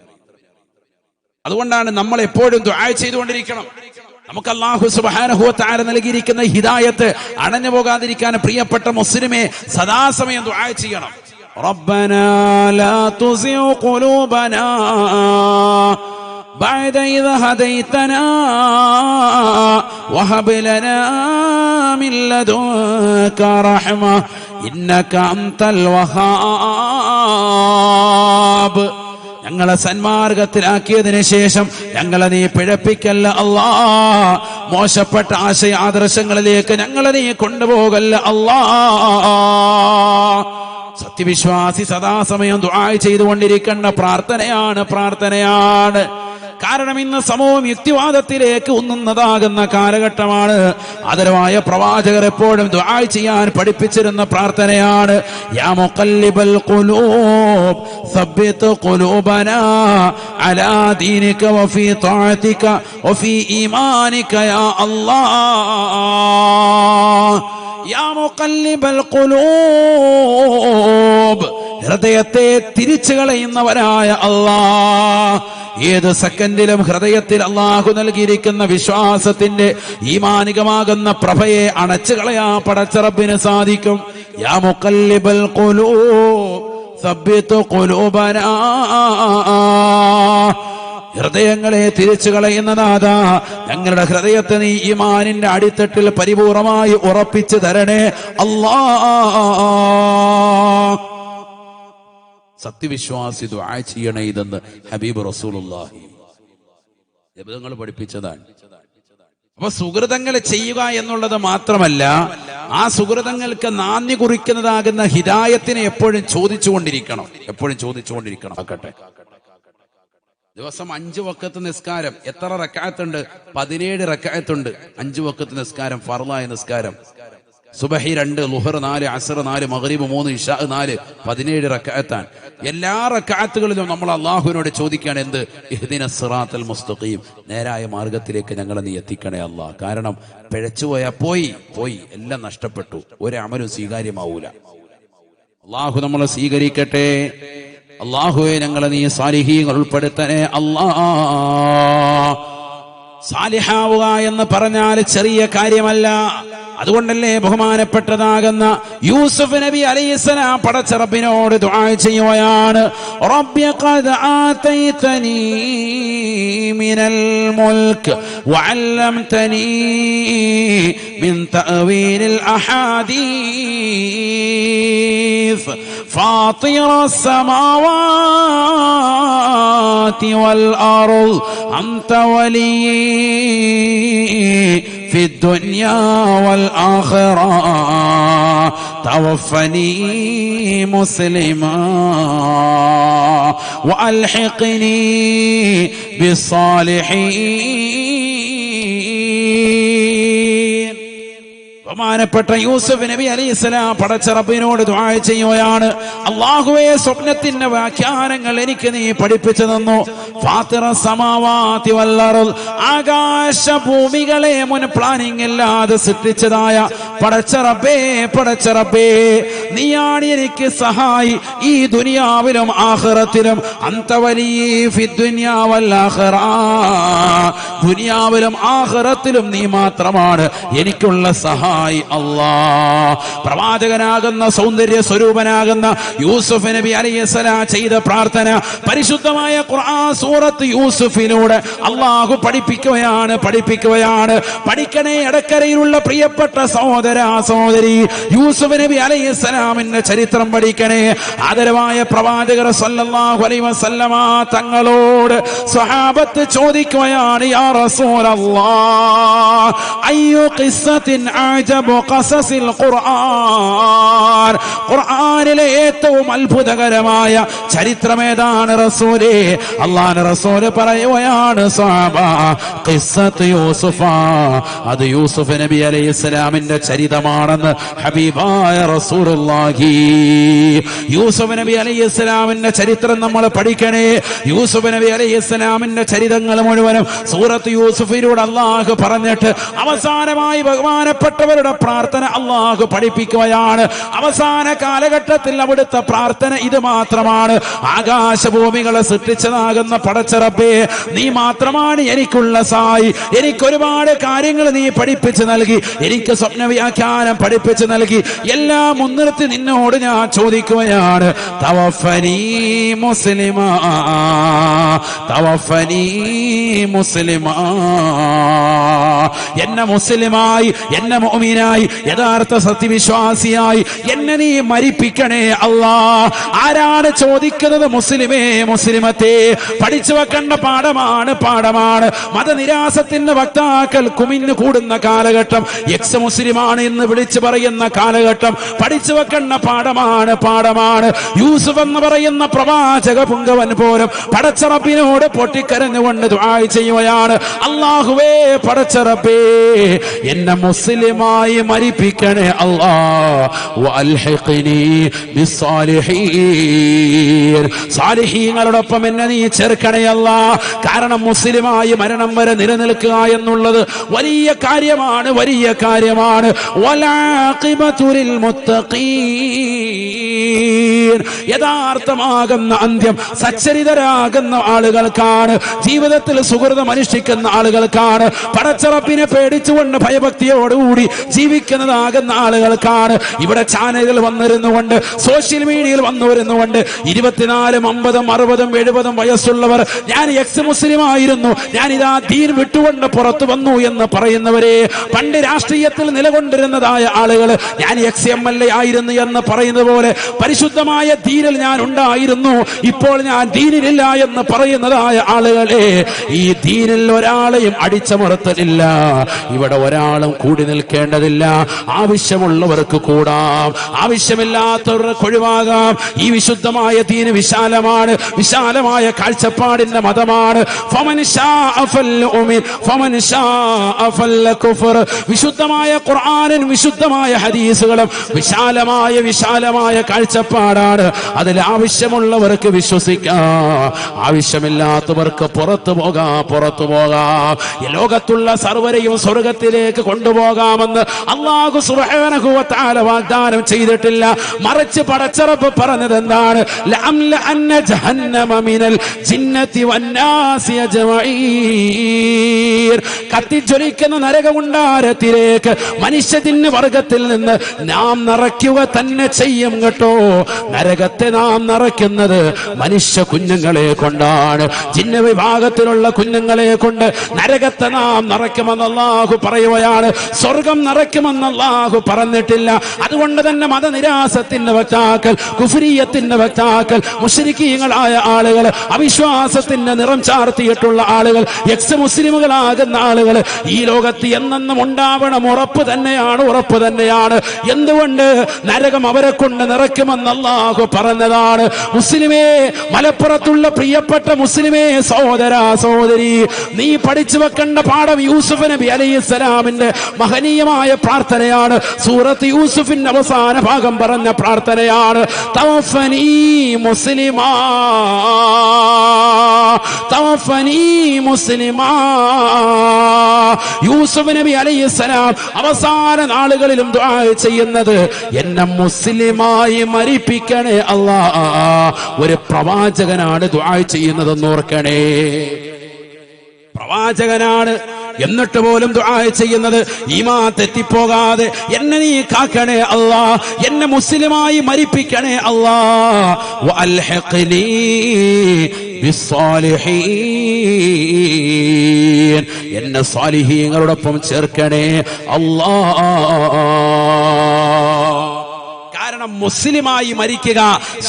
അതുകൊണ്ടാണ് നമ്മൾ എപ്പോഴും ദുആ ചെയ്തുകൊണ്ടിരിക്കണം. നമുക്ക് അല്ലാഹു സുബ്ഹാനഹു വ തആല നൽകിയിരിക്കുന്ന ഹിദായത്ത് അണഞ്ഞു പോകാതിരിക്കാൻ പ്രിയപ്പെട്ട മുസ്ലിമേ സദാസമയം ദുആ ചെയ്യണം. റബ്ബനാ ലാ തുസിഉ ഖുലൂബനാ ബഅദ ഇദ് ഹദൈതനാ വഹബ് ലനാ മിൻ ലദുൻക റഹ്മ ഇന്നക അൻതൽ വഹാബ്. ഞങ്ങളെ സന്മാർഗത്തിലാക്കിയതിനു ശേഷം ഞങ്ങളെ നീ പിഴപ്പിക്കല്ല അല്ലാ. മോശപ്പെട്ട ആശയ ആദർശങ്ങളിലേക്ക് ഞങ്ങളെ നീ കൊണ്ടുപോകല്ല അല്ലാ. സത്യവിശ്വാസി സദാസമയം ദുആ ചെയ്തുകൊണ്ടിരിക്കേണ്ട പ്രാർത്ഥനയാണ്. കാരണം ഇന്ന് സമൂഹം യുക്തിവാദത്തിലേക്ക് ഉന്നുന്നതാകുന്ന കാലഘട്ടമാണ്. ആദരവായ പ്രവാചകർ എപ്പോഴും ദുആ ചെയ്യാൻ പഠിപ്പിച്ചിരുന്ന പ്രാർത്ഥനയാണ്. യാ മുഖല്ലിബൽ ഖുലൂബ് സബ്ബിത് ഖുലൂബനാ അലാ ദീനിക വഫീ തഅതിക വഫീ ഈമാനിക യാ അല്ലാഹ്. യാ മുഖല്ലിബൽ ഖുലൂബ്, ഹൃദയത്തെ തിരിച്ചു കളയുന്നവനായ അല്ലാഹ്. ഏത് സെക്കൻഡിലും ഹൃദയത്തിൽ അല്ലാഹു നൽകിയിരിക്കുന്ന വിശ്വാസത്തിന്റെ ഈമാനികമാകുന്ന പ്രഭയെ അണച്ചു കളയാ പടച്ച റബ്ബിന് സാധിക്കും. യാ മുഖല്ലിബൽ ഖുലൂബ് സബ്ബിത് ഖുലൂബനാ, ഹൃദയങ്ങളെ തിരിച്ചു കളയുന്ന നാഥാ, ഞങ്ങളുടെ ഹൃദയത്തെ നീ ഈമാനിന്റെ അടിത്തട്ടിൽ പരിപൂർണമായി ഉറപ്പിച്ചു തരണേ അല്ലാഹ്. സത്യവിശ്വാസി ദുആ ചെയ്യണേ ഇതെന്ന് ഹബീബ് റസൂലുള്ളാഹി നബിതങ്ങൾ പഠിപ്പിച്ചതാണ്. അപ്പൊ സുഹൃതങ്ങൾ ചെയ്യുക എന്നുള്ളത് മാത്രമല്ല, ആ സുഹൃതങ്ങൾക്ക് നാന്ദി കുറിക്കുന്നതാകുന്ന ഹിദായത്തിനെ എപ്പോഴും ചോദിച്ചുകൊണ്ടിരിക്കണം. ആക്കട്ടെ. ദിവസം 5 വഖത്ത് നിസ്കാരം എത്ര റക്അത്തുണ്ട്? 17 റക്അത്തുണ്ട്. 5 വഖത്ത് നിസ്കാരം, ഫർളായ നിസ്കാരം. സുബഹി 2, ളുഹർ 4, അസ്ർ 4, മഗ്രിബ് 3, ഇശാ 4, 17 റക്അത്താണ്. എല്ലാ റക്അത്തുകളിലും നമ്മൾ അള്ളാഹുവിനോട് ചോദിക്കുകയാണ് എന്ത്? ഇഹ്ദിനസ് സിറാത്തൽ മുസ്തഖീം, നേരായ മാർഗത്തിലേക്ക് ഞങ്ങളെ നീ എത്തിക്കണേ അല്ലാഹ്. കാരണം പിഴച്ചുപോയാൽ പോയി എല്ലാം നഷ്ടപ്പെട്ടു, ഒരു അമലും സ്വീകാര്യമാവൂല. അള്ളാഹു നമ്മളെ സ്വീകരിക്കട്ടെ. അള്ളാഹുവെ ഞങ്ങളെ നീ സാലിഹീങ്ങൾ ഉൾപ്പെടുത്തണേ അല്ലാഹ്. സാലിഹാവുക എന്ന് പറഞ്ഞാൽ ചെറിയ കാര്യമല്ല. അതുകൊണ്ടല്ലേ ബഹുമാനപ്പെട്ടതാകുന്ന യൂസുഫ് നബി അലൈഹിസ്സലാം പടച്ച റബ്ബിനോട് ദുആ ചെയ്യുകയാണ്, റബ്ബി ഖദ് ആതൈതനീ മിനൽ മുൽക്ക് വഅല്ലംതനീ മിൻ തഅവീലിൽ അഹാദീസ് ഫാത്തിറസ് സമാവാതി വൽ അർദ് അൻത വലി في الدنيا والآخرة توفني مسلما وألحقني بالصالحين. ബഹുമാനപ്പെട്ട യൂസുഫ് നബി അലൈഹിസ്സലാം പടച്ച റബ്ബിനോട് ദുആ ചെയ്യുകയാണ്, അല്ലാഹുവേ സ്വപ്നത്തിന്റെ വ്യാഖ്യാനങ്ങൾ എനിക്ക് നീ പഠിപ്പിച്ചു തന്നു. ഫാത്തിറ സമാവാതി വൽ അർദ്, ആകാശ ഭൂമികളെ മുൻ പ്ലാനിംഗ് ഇല്ലാതെ സൃഷ്ടിച്ചതായ പടച്ച റബ്ബേ നീയാണ് എനിക്ക് സഹായി ഈ ദുനിയാവിലും ആഖിറത്തിലും. അൻത വലി ഫിദ് ദുനിയാ വൽ ആഖിറ, ദുനിയാവിലും ആഖിറത്തിലും നീ മാത്രമാണ് എനിക്കുള്ള സഹായി അല്ലാഹ്. പ്രവാചകനാകുന്ന സൗന്ദര്യ സ്വരൂപനാകുന്ന യൂസുഫ് നബി അലൈഹിസ്സലാം ചെയ്ത പ്രാർത്ഥന പരിശുദ്ധമായ ഖുർആൻ സൂറത്ത് യൂസുഫിലൂടെ അല്ലാഹു പഠിപ്പിക്കുകയാണ്. പഠിക്കണേ ഇടക്കരയിലുള്ള പ്രിയപ്പെട്ട സഹോദരി, യൂസുഫ് നബി അലൈഹിസ്സലാമിന്റെ ചരിത്രം പഠിക്കണേ. ആദരവായ പ്രവാചകർ സല്ലല്ലാഹു അലൈഹി വസല്ലമ തങ്ങളോട് സ്വഹാബത്ത് ചോദിക്കുകയാണ്, യാ റസൂലല്ലാഹ് അയ്യു ഖിസ്സത്തിൻ അജബു ഖസസിൽ ഖുർആൻ, ഖുർആനിലെ ഏറ്റവും അത്ഭുതകരമായ ചരിത്രം ഏതാണ് റസൂലേ? അല്ലാഹുവിന്റെ റസൂൽ പറയുകയാണ്, സ്വഹാബ ഖിസ്സത്ത് യൂസുഫ, അത് യൂസുഫ് നബി അലൈഹിസ്സലാമിന്റെ ചരിതമാണെന്ന് ഹബീബായ റസൂലുള്ളാഹി. യൂസുഫ് നബി അലൈഹിസ്സലാമിന്റെ ചരിത്രം നമ്മൾ പഠിക്കണേ. യൂസുഫ് നബി അലൈഹിസ്സലാമിന്റെ ചരിതങ്ങൾ മുഴുവനും സൂറത്ത് യൂസുഫിലൂടെ അല്ലാഹു പറഞ്ഞിട്ട് അവസാനമായി ബഹുമാനപ്പെട്ടവരുടെ പ്രാർത്ഥന അല്ലാഹു പഠിപ്പിക്കുകയാണ്. അവസാന കാലഘട്ടത്തിൽ അവിടുത്തെ പ്രാർത്ഥന ഇത് മാത്രമാണ്, ആകാശഭൂമികളെ സൃഷ്ടിച്ചതാകുന്ന പടച്ച റബ്ബേ നീ മാത്രമാണ് എനിക്കുള്ള സഹായി. എനിക്ക് ഒരുപാട് കാര്യങ്ങൾ നീ പഠിപ്പിച്ചു നൽകി, എനിക്ക് സ്വപ്ന വ്യാഖ്യാനം പഠിപ്പിച്ചു നൽകി. എല്ലാം മുൻനിർത്തി നിന്നോട് ഞാൻ ചോദിക്കുകയാണ്, തവഫനി മുസ്ലിമാ, തവഫനി മുസ്ലിമാ, എന്നെ മുസ്ലിമായി, എന്നെ മുഅ്മിനായി, യഥാർത്ഥ സത്യവിശ്വാസിയായി എന്നെ നീ മരിപ്പിക്കണേ അല്ലാ. ആരാണ് ചോദിക്കുന്നത്? മുസ്ലിമേ, മുസ്ലിമത്തെ. പഠിച്ചു വെക്കേണ്ട പാഠമാണ്. മതനിരാസത്തിന്റെ വക്താക്കൾ കുമിഞ്ഞു കൂടുന്ന കാലഘട്ടം, എക്സ് മുസ്ലിമാണ് എന്ന് വിളിച്ചു പറയുന്ന കാലഘട്ടം, പഠിച്ചു വെക്കേണ്ട പാഠമാണ്. യൂസുഫ് എന്ന് പറയുന്ന പ്രവാചക പുങ്കവൻ പോലും പടച്ച റബ്ബിനോട് പൊട്ടിക്കരഞ്ഞുകൊണ്ട് ദുആ ചെയ്യുകയാണ്, അല്ലാഹുവേ പടച്ച റബ്ബേ എന്നെ മുസ്ലിമായി മരിപ്പിക്കണേ അല്ലാഹ്, വഅൽഹിഖ്നി ബിസ്സാലിഹീൻ, സാലിഹീങ്ങളോടൊപ്പം എന്നെ നീ ചേർക്കണേ അല്ലാഹ്. കാരണം മുസ്ലിമായി മരണം വരെ നിലനിൽക്കുക എന്നുള്ളത് വലിയ കാര്യമാണ്. വലാഖിബതു ലിൽ മുത്തഖീൻ, യഥാർത്ഥമാകുന്ന അന്ത്യം സച്ചരിതരാകുന്ന ആളുകൾക്കാണ്, ജീവിതത്തിൽ സുഹൃതം അനുഷ്ഠിക്കുന്ന ആളുകൾക്കാണ്, പടച്ച റബ്ബിനെ പേടിച്ചുകൊണ്ട് ഭയഭക്തിയോടുകൂടി ജീവിക്കുന്നതാകുന്ന ആളുകൾക്കാണ്. ഇവിടെ ചാനലുകൾ വന്നിരുന്നുകൊണ്ട്, സോഷ്യൽ മീഡിയയിൽ വന്നിരുന്നുകൊണ്ട് 24, 50, 60, 70 വയസ്സുള്ളവർ ഞാൻ എക്സ് മുസ്ലിം ആയിരുന്നു, ഞാൻ ഇതാ ദീൻ വിട്ടുകൊണ്ട് പുറത്തു വന്നു എന്ന് പറയുന്നവരെ, പണ്ട് രാഷ്ട്രീയത്തിൽ നിലകൊണ്ടിരുന്നതായ ആളുകൾ ഞാൻ എക്സ് MLA ആയിരുന്നു എന്ന് പറയുന്നത് പോലെ പരിശുദ്ധമായ പരിശുദ്ധമായ ദീനിൽ ഞാൻ ഉണ്ടായിരുന്നു, ഇപ്പോൾ ഞാൻ ദീനിലില്ല എന്ന് പറയുന്നതായ ആളുകളെ, ഈ ദീനിൽ ഒരാളെയും അടിച്ചമർത്തലില്ല. ഇവിടെ ഒരാളും കൂടി നിൽക്കേണ്ടതില്ല. ആവശ്യമുള്ളവർക്ക് കൂടാം, ആവശ്യമില്ലാത്തവർക്ക് ഒഴിവാകാം. ഈ വിശുദ്ധമായ ദീന് വിശാലമാണ്, വിശാലമായ കാഴ്ചപ്പാടിന്റെ മതമാണ്. വിശുദ്ധമായ ഖുർആനും വിശുദ്ധമായ ഹദീസുകളും വിശാലമായ കാഴ്ചപ്പാടാണ്. അതിൽ ആവശ്യമുള്ളവർക്ക് വിശ്വസിക്കാം, ആവശ്യമില്ലാത്തവർക്ക് പുറത്തു പോകാം. ഈ ലോകത്തുള്ള സർവരെയും സ്വർഗത്തിലേക്ക് കൊണ്ടുപോകാമെന്ന് അല്ലാഹു സുബ്ഹാനഹു വ തആല വാഗ്ദാനം ചെയ്തിട്ടില്ല. മറിച്ച് പടച്ചറബ് പറഞ്ഞത് എന്താണ്? ലഅംലഅന്ന ജഹന്നമ മിനൽ ജിന്നതി വന്നാസി അജ്മഈൻ. കത്തിജ്വലിക്കുന്ന നരകകുണ്ടാരത്തിലേക്ക് മനുഷ്യജിന്ന് വർഗത്തിൽ നിന്ന് നാം നിറയ്ക്കുക തന്നെ ചെയ്യും കേട്ടോ. നരകത്തെ നാം നിറയ്ക്കുന്നത് മനുഷ്യ കുഞ്ഞുങ്ങളെ കൊണ്ടാണ്. ജിന്ന വിഭാഗത്തിലുള്ള കുഞ്ഞുങ്ങളെ കൊണ്ട് നരകത്തെ നാം നിറയ്ക്കുമെന്ന് അല്ലാഹു പറയുകയാണ്. സ്വർഗം നിറയ്ക്കുമെന്ന് അല്ലാഹു പറഞ്ഞിട്ടില്ല. അതുകൊണ്ട് തന്നെ മതനിരാസത്തിന്റെ വക്താക്കൾ, കുഫ്രിയത്തിന്റെ വക്താക്കൾ, മുശ്രിക്കീങ്ങളായ ആളുകൾ, അവിശ്വാസത്തിന്റെ നിറം ചാർത്തിയിട്ടുള്ള ആളുകൾ, എക്സ് മുസ്ലിമുകളാകുന്ന ആളുകൾ ഈ ലോകത്ത് എന്നെന്നും ഉണ്ടാവണം. ഉറപ്പ് തന്നെയാണ്. എന്തുകൊണ്ട്? നരകം അവരെ കൊണ്ട് നിറയ്ക്കുമെന്ന് അല്ലാഹു പറഞ്ഞതാണ്. മുസ്ലിമേ, മലപ്പുറത്തുള്ള പ്രിയപ്പെട്ട മുസ്ലിമേ, സഹോദരി, നീ പഠിച്ചു വെക്കേണ്ട പാഠം യൂസുഫ് നബി അലൈഹിസ്സലാമിന്റെ മഹനീയമായ പ്രാർത്ഥനയാണ്. സൂറത്ത് യൂസുഫിന്റെ അവസാന ഭാഗം പറഞ്ഞ പ്രാർത്ഥനയാണ്. തവഫനി മുസ്ലിമാ. യൂസുഫ് നബി അലൈഹിസ്സലാം അവസാന നാളുകളിലും ദുആ ചെയ്യുന്നത്, എന്നെ മുസ്ലിമായി മരിപ്പിക്കണേ അല്ലാ. ഒരു പ്രവാചകനാണ് ദുആ ചെയ്യുന്നതെന്ന് ഓർക്കണേ. പ്രവാചകനാണ്, എന്നിട്ട് പോലും ദുആ ചെയ്യുന്നത് ഈമാൻ തെറ്റിപ്പോകാതെ എന്നെ നീ കാക്കണേ അല്ലാ, എന്നെ മുസ്ലിമായി മരിപ്പിക്കണേ അല്ലാ. വഅൽഹിഖ്നി ബിസ്സാലിഹീൻ, എന്നെ സാലിഹീങ്ങളോടൊപ്പം ചേർക്കണേ അല്ലാ. കാരണം മുസ്ലിമായി മരിക്കുക,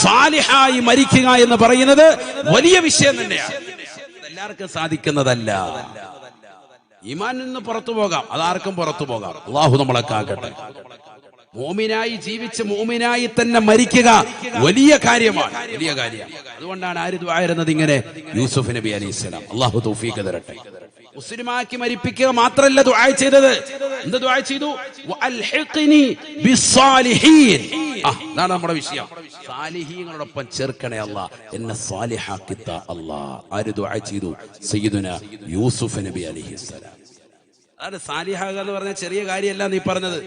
സാലിഹായി മരിക്കുക എന്ന് പറയുന്നത് വലിയ വിഷയം തന്നെയാണ്. എല്ലാവർക്കും സാധിക്കുന്നതല്ല. ഈമാനിൽ നിന്ന് പുറത്തു പോകാം, അതാർക്കും പുറത്തു പോകാം. അല്ലാഹു നമ്മളെ കാക്കട്ടെ. മോമിനായി ജീവിച്ച് മോമിനായി തന്നെ മരിക്കുക വലിയ കാര്യമാണ്. അതുകൊണ്ടാണ് ആര് ദുആ ചെയ്യുന്നത് ഇങ്ങനെ? യൂസുഫ് നബി അലൈഹിസ്സലാം. അല്ലാഹു തൗഫീഖ് തരട്ടെ. മുസ്ലിമാക്കി മരിപ്പിക്കുക മാത്രമല്ല ദുആ ചെയ്തത്. എന്ത് ദുആ ചെയ്തു? വഅൽഹിഖ്നി ബിസ്സാലിഹീൻ. അതാണ് നമ്മുടെ വിഷയം. സാലിഹീങ്ങളോടൊപ്പം ചേർക്കണേ അല്ലാ, എന്നെ സാലിഹാക്കിത്ത അല്ലാ. ആര് ദുആ ചെയ്തു? സയ്യിദുനാ യൂസുഫ് നബി അലൈഹിസ്സലാം. അതാണ് സാലിഹാക എന്ന് പറഞ്ഞ ചെറിയ കാര്യമല്ല നീ പറഞ്ഞത്.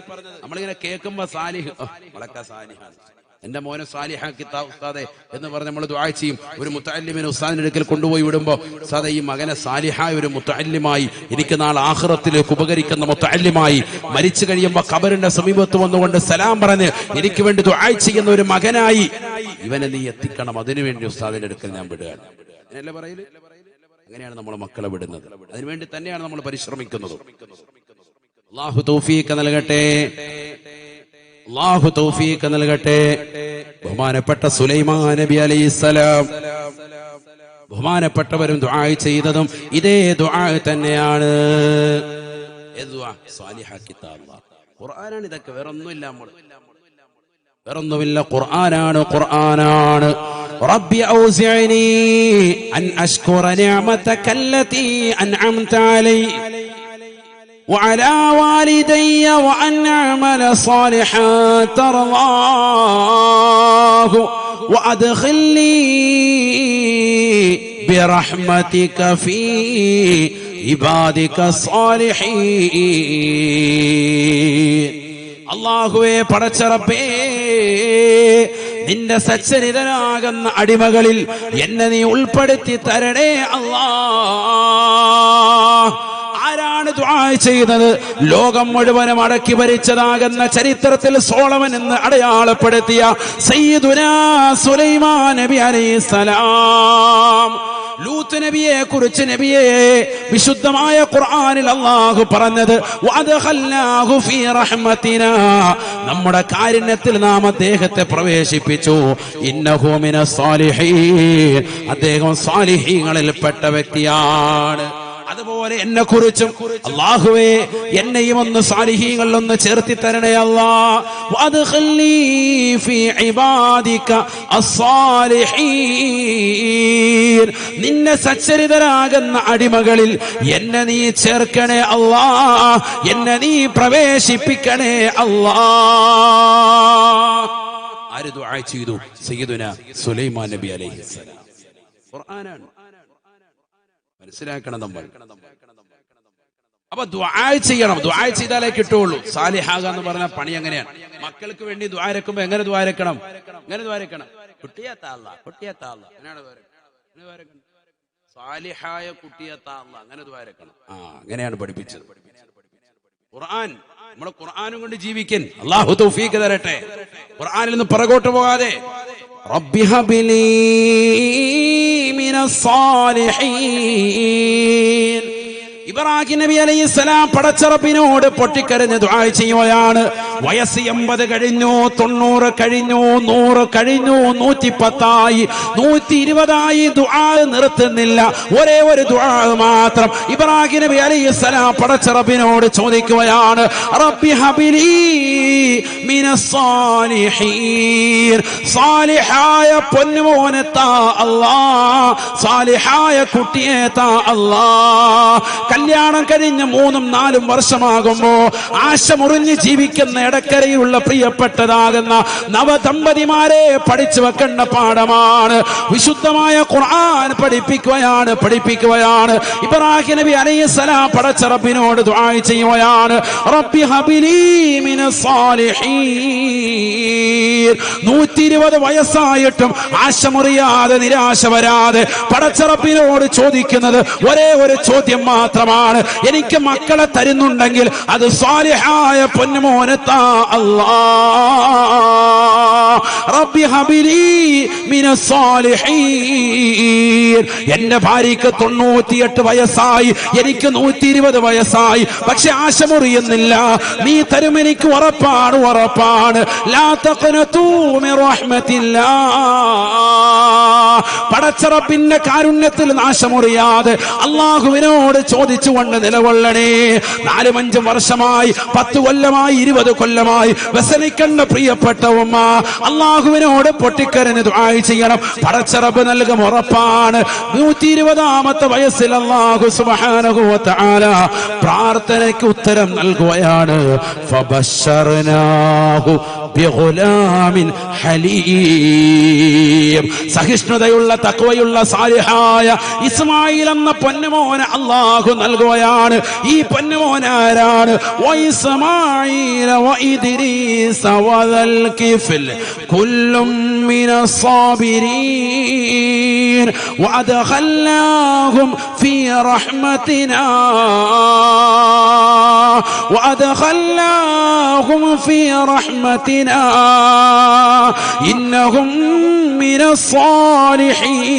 നമ്മളിങ്ങനെ കേൾക്കുമ്പോ സാലിഹ്, വളക്ക സാലിഹാണ്, എന്റെ മോനെ സാലിഹാക്കിത്ത ഉസ്താദെ എന്ന് പറഞ്ഞ് നമ്മൾ ദുആ ചെയ്യും. ഒരു മുത്തഅല്ലിമിനെ ഉസ്താദിന്റെ അടുക്കൽ കൊണ്ടുപോയി വിടുമ്പോ, ഉസ്താദെ ഈ മകനെ സാലിഹായ ഒരു മുത്തഅല്ലിമായി, എനിക്ക് നാളെ ആഖിറത്തിലേക്ക് ഉപകരിക്കുന്ന മുത്തഅല്ലിമായി, മരിച്ചു കഴിയുമ്പോ ഖബറിന്റെ സമീപത്ത് വന്നുകൊണ്ട് സലാം പറഞ്ഞ് എനിക്ക് വേണ്ടി ദുആ ചെയ്യുന്ന ഒരു മകനായി ഇവനെ നീ എത്തിക്കണം. അതിനുവേണ്ടി ഉസ്താദിന്റെ അടുക്കൽ ഞാൻ വിടുകയാണ്. അങ്ങനെയല്ലേ പറയല്? അങ്ങനെയാണ് നമ്മൾ മക്കളെ വിടുന്നത്. അതിനുവേണ്ടി തന്നെയാണ് നമ്മൾ പരിശ്രമിക്കുന്നത്. അല്ലാഹു തൗഫീഖ് നൽകട്ടെ. അല്ലാഹു തൗഫീഖ് നൽകട്ടെ. ബഹുമാനപ്പെട്ട സുലൈമാൻ നബി അലൈഹിസ്സലാം, ബഹുമാനപ്പെട്ടവരും ദുആ ചെയ്തതും ഇതേ ദുആ തന്നെയാണ്. ഖുർആനാണ് ഇതൊക്കെ, വേറൊന്നുമില്ല. ഖുർആനാണ്. റബ്ബി ഔസിഅനി അൻ അശ്കുറ നിഅമതക അല്ലതി അൻഅംത അലൈ وعلى والدي وأن أعمل صالحا ترضاه وأدخلني برحمتك في عبادك الصالحين. അല്ലാഹുവേ, പടച്ച റബ്ബേ, നിന്റെ സച്ചരിതനാകുന്ന അടിമകളിൽ എന്നെ നീ ഉൾപ്പെടുത്തി തരണേ അല്ലാ. ആരാണ് ദുആ ചെയ്തത്? ലോകം മുഴുവനും അടക്കി ഭരിച്ചതാകുന്ന ചരിത്രത്തിൽ സോളമൻ എന്ന് അടയാളപ്പെടുത്തിയ സയ്യിദുനാ സുലൈമാൻ നബി അലൈഹിസ്സലാം. ലൂത്ത് നബിയെ കുറിച്ച് നബിയെ വിശുദ്ധമായ ഖുർആനിൽ അല്ലാഹു പറഞ്ഞത് വഅദ്ഖൽനാഹു ഫീ റഹ്മതിനാ, നമ്മുടെ കാരുണ്യത്തിൽ നാം അദ്ദേഹത്തെ പ്രവേശിപ്പിച്ചു. ഇന്നഹു മിനസ് സാലിഹീൻ, അദ്ദേഹം സാലിഹീങ്ങളിൽ പെട്ട വ്യക്തിയാണ്. അതുപോലെ എന്നെ കുറിച്ചും അല്ലാഹുവേ എന്നെയും ഒന്ന് സാലിഹീങ്ങളിൽ ഒന്ന് ചേർത്തി തരണേ അല്ലാഹ്. വഅദ്ഖിൽനീ ഫീ ഇബാദിക അസ്സാലിഹീൻ, നിന്നെ സച്ചരിതരാകുന്ന അടിമകളിൽ എന്നെ നീ ചേർക്കണേ അല്ലാഹ്, എന്നെ നീ പ്രവേശിപ്പിക്കണേ അല്ലാഹ്. ആര് ദുആ ചെയ്തു? സയ്യിദുനാ സുലൈമാൻ നബി അലൈഹിസ്സലാം. ഖുർആനാണ്, മനസ്സിലാക്കണം നമ്മൾ. അപ്പൊ ദുആ ചെയ്യണം, ദുആ ചെയ്താലേ കിട്ടുള്ളൂ. സാലിഹാകാന്ന് പറഞ്ഞ പണി എങ്ങനെയാണ്? മക്കൾക്ക് വേണ്ടി ദുആ രക്കുമ്പോ എങ്ങനെ ദുആ രക്കണം? എങ്ങനെ ദുആ രക്കണം? കുട്ടിയത്താ അല്ലാഹ്, കുട്ടിയത്താ അല്ലാഹ്, സാലിഹായ കുട്ടിയത്താ അല്ലാഹ്, അങ്ങനെ ദുആ രക്കണം. അങ്ങനെയാണ് പഠിപ്പിച്ചത് ഖുർആൻ. നമ്മൾ ഖുർആനും കൊണ്ട് ജീവിക്കാൻ അല്ലാഹു തൗഫീഖ് തരട്ടെ. ഖുർആനിൽ നിന്ന് പുറകോട്ട് പോകാതെ റബ്ബി ഹബ്ലി മിനസ് സാലിഹീൻ. ഇബ്രാഹിം നബി അലൈഹിസ്സലാം പടച്ച റബ്ബിനോട് പൊട്ടിക്കരഞ്ഞ് ദുആ ചെയ്യുകയാണ്. വയസ്സ് 80 കഴിഞ്ഞു, 90 കഴിഞ്ഞു, 100 കഴിഞ്ഞു, 110 120 ദുആ നിർത്തുന്നില്ല. ഒരേ ഒരു ദുആ മാത്രം ഇബ്രാഹിം നബി അലൈഹിസ്സലാം പടച്ച റബ്ബിനോട് ചോദിക്കുകയാണ്. റബ്ബി ഹബ്ലി മിനസ് സാലിഹീൻ, സാലിഹായ പൊന്നുമോനെ താ അല്ലാഹ്, സാലിഹായ കുട്ടിയെ താ അല്ലാഹ്. കല്യാണം കഴിഞ്ഞ് 3-4 വർഷമാകുമ്പോ ആശ മുറിഞ്ഞ് ജീവിക്കുന്ന ഇടക്കരയിലുള്ള പ്രിയപ്പെട്ടതാകുന്ന നവദമ്പതിമാരെ പഠിച്ചു വെക്കേണ്ട പാഠമാണ്. വിശുദ്ധമായ ഖുർആൻ പഠിപ്പിക്കുകയാണ്. ഇബ്രാഹിം നബി അലൈഹിസ്സലാം പടച്ച റബ്ബിനോട് ദുആ ചെയ്യുകയാണ്. റബ്ബി ഹബ്ലി മിനസ് സാലിഹീൻ. 120 വയസ്സായിട്ടും ആശ മുറിയാതെ നിരാശ വരാതെ പടച്ച റബ്ബിനോട് ചോദിക്കുന്നത് ഒരേ ഒരു ചോദ്യം മാത്രമാണ്. എനിക്ക് മക്കളെ തരുന്നുണ്ടെങ്കിൽ അത് സാലിഹായ പൊന്നുമോനെ താ അല്ലാഹ്. റബ്ബി ഹബ്ലി മിനസ് സാലിഹീൻ. എന്റെ ഭാര്യക്ക് 98 വയസ്സായി, എനിക്ക് 120 വയസ്സായി, പക്ഷെ ആശ മുറിയുന്നില്ല. നീ തരും, എനിക്ക് ഉറപ്പാണ്. ലാ തഖ്നതു മിൻ റഹ്മത്തില്ലാഹ്. പടച്ച റബ്ബിന്റെ കാരുണ്യത്തിൽ നാശമുറിയാതെ അല്ലാഹുവിനോട് ചോദിച്ചുകൊണ്ട് നിലകൊള്ളണേ. 4-5 വർഷമായി, 10 കൊല്ലമായി, 20 കൊല്ലമായി വ്യസനിക്കേണ്ട പ്രിയപ്പെട്ട ഉമ്മ അല്ലാഹുവിനോട് പൊട്ടിക്കരഞ്ഞ് ദുആ ചെയ്യണം. പടച്ച റബ്ബ് നൽകും, ഉറപ്പാണ്. 120ാമത്തെ വയസ്സിൽ അല്ലാഹു സുബ്ഹാനഹു വ തആല പ്രാർത്ഥനയ്ക്ക് ഉത്തരം നൽകുകയാണ്. ഫബശർനാഹു ബിഗുലാമിൻ ഹലീം. സഹിഷ്ണുതയുള്ള തഖ്വയുള്ള സാലിഹായ ഇസ്മായിൽ എന്ന പൊന്നുമോനെ അല്ലാഹു നൽകുകയാണ്. ഈ പൊന്നുമോൻ ആരാണ്? വഇസ്മാഈല വഇദ്രീസ വദൽ കിഫ്ൽ കുല്ലും മിനസ് സാബിരീൻ വഅദ്ഖൽനാഹും ഫീ റഹ്മതിനാ وأدخلناهم في رحمتنا إنهم من الصالحين.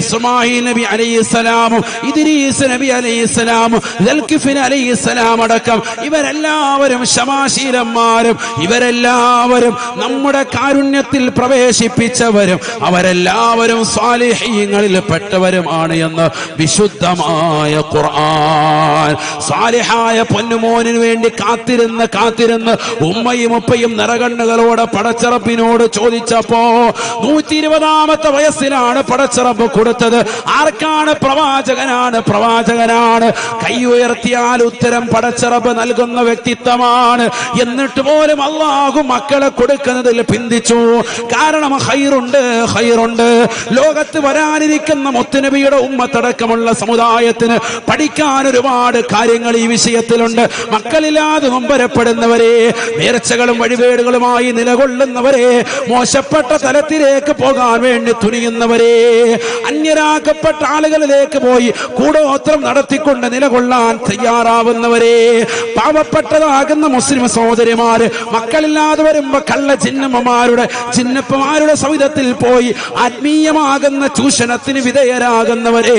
ഇസ്മായിൽ നബി അലൈഹിസ്സലാമും ഇദ്രീസ് നബി അലൈഹിസ്സലാമും ദൽകിഫിൽ അലൈഹിസ്സലാം അടക്കം ഇവരെല്ലാവരും ശമാശീലന്മാരും ഇവരെല്ലാവരും നമ്മുടെ കാരുണ്യത്തിൽ പ്രവേശിപ്പിച്ചവരും അവരെല്ലാവരും സാലിഹീങ്ങളിൽ പെട്ടവരുമാണ് എന്ന് വിശുദ്ധമായ ഖുർആൻ. സാലിഹായ പൊന്നുമോനിന് വേണ്ടി കാത്തിരുന്ന് ഉമ്മയും ഉപ്പയും നിറകണ്ണുകളോടെ പടച്ചറപ്പിനോട് ചോദിച്ചപ്പോ 120ാമത്തെ വയസ്സിലാണ് പടച്ചറപ്പ് കൊടുത്തത്. ആർക്കാണ്? പ്രവാചകനാണ്. കൈ ഉയർത്തിയാൽ ഉത്തരം പടച്ചറപ്പ് നൽകുന്ന വ്യക്തിത്വമാണ്. എന്നിട്ട് പോലും അല്ലാഹു മക്കളെ കൊടുക്കുന്നതിൽ പിന്തിച്ചു. കാരണം ഹൈറുണ്ട്. ലോകത്ത് വരാനിരിക്കുന്ന മുത്തുനബിയുടെ ഉമ്മത്തടക്കമുള്ള സമുദായത്തിന് പഠിക്കാൻ ഒരുപാട് കാര്യങ്ങൾ ഈ വിഷയത്തിലുണ്ട്. മക്കളില്ലാതെ നൊമ്പരപ്പെടുന്നവരെ, നേർച്ചകളും വഴിപാടുകളുമായി നിലകൊള്ളുന്നവരെ, മോശപ്പെട്ട തലത്തിലേക്ക് പോകാൻ വേണ്ടി തുനിയുന്നവരെ, അന്യരാക്കപ്പെട്ട ആളുകളിലേക്ക് പോയി കൂടോത്രം നടത്തിക്കൊണ്ട് നിലകൊള്ളാൻ തയ്യാറാവുന്നവരെ, പാവപ്പെട്ടതാകുന്ന മുസ്ലിം സഹോദരിമാര് മക്കളില്ലാതെ വരുമ്പോ കള്ള ചിന്നപ്പമാരുടെ സൗധത്തിൽ പോയി ആത്മീയമാകുന്ന ചൂഷണത്തിന് വിധേയരാകുന്നവരെ,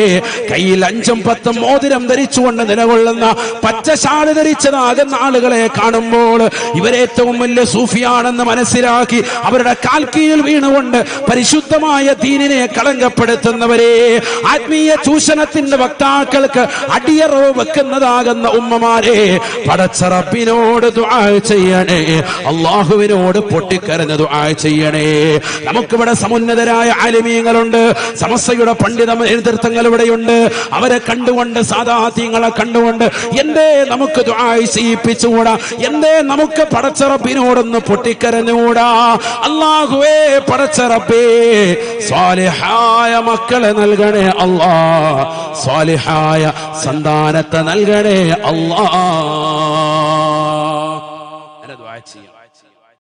കയ്യിൽ 5ഉം 10ഉം മോതിരം ധരിച്ചുകൊണ്ട് നിലകൊള്ളുന്ന പച്ചശാള് ധരിച്ചതാകുന്ന ആളുകളെ കാണുമ്പോൾ ഇവരേറ്റവും വലിയ സൂഫിയാണെന്ന് മനസ്സിലാക്കി അവരുടെ കാൽക്കീഴിൽ വീണുകൊണ്ട് പരിശുദ്ധമായ ദീനിനെ കളങ്കപ്പെടുത്തുന്നവരെ, ആത്മീയ ചൂഷണത്തിന്റെ വക്താക്കൾക്ക് അടിയറവ് വെക്കുന്നതാകുന്ന ഉമ്മമാരെ, പടച്ച റബ്ബിനോട് ദുആ ചെയ്യണേ, അള്ളാഹുവിനോട് പൊട്ടിക്കരഞ്ഞ് ദുആ ചെയ്യണേ. നമുക്കിവിടെ സമുന്നതരായ ആലിമീങ്ങളുണ്ട്, സമസ്തയുടെ പണ്ഡിത നേതൃത്വങ്ങൾ ഇവിടെയുണ്ട്. അവരെ കണ്ടുകൊണ്ട്, സാദാത്യങ്ങളെ കണ്ടുകൊണ്ട് എന്തേ നമുക്ക് ദുആ ചെയ്യിപ്പിച്ചുകൂടാ? എന്തേ നമുക്ക് പടച്ച റബ്ബിനോടൊന്ന് പൊട്ടിക്കരഞ്ഞുകൂടാ? അല്ലാഹുവേ, പടച്ച റബ്ബേ, സ്വാലിഹായ മക്കളെ നൽകണേ അല്ലാ, സ്വാലിഹായ സന്താനത്തെ നൽകണേ അല്ലാ.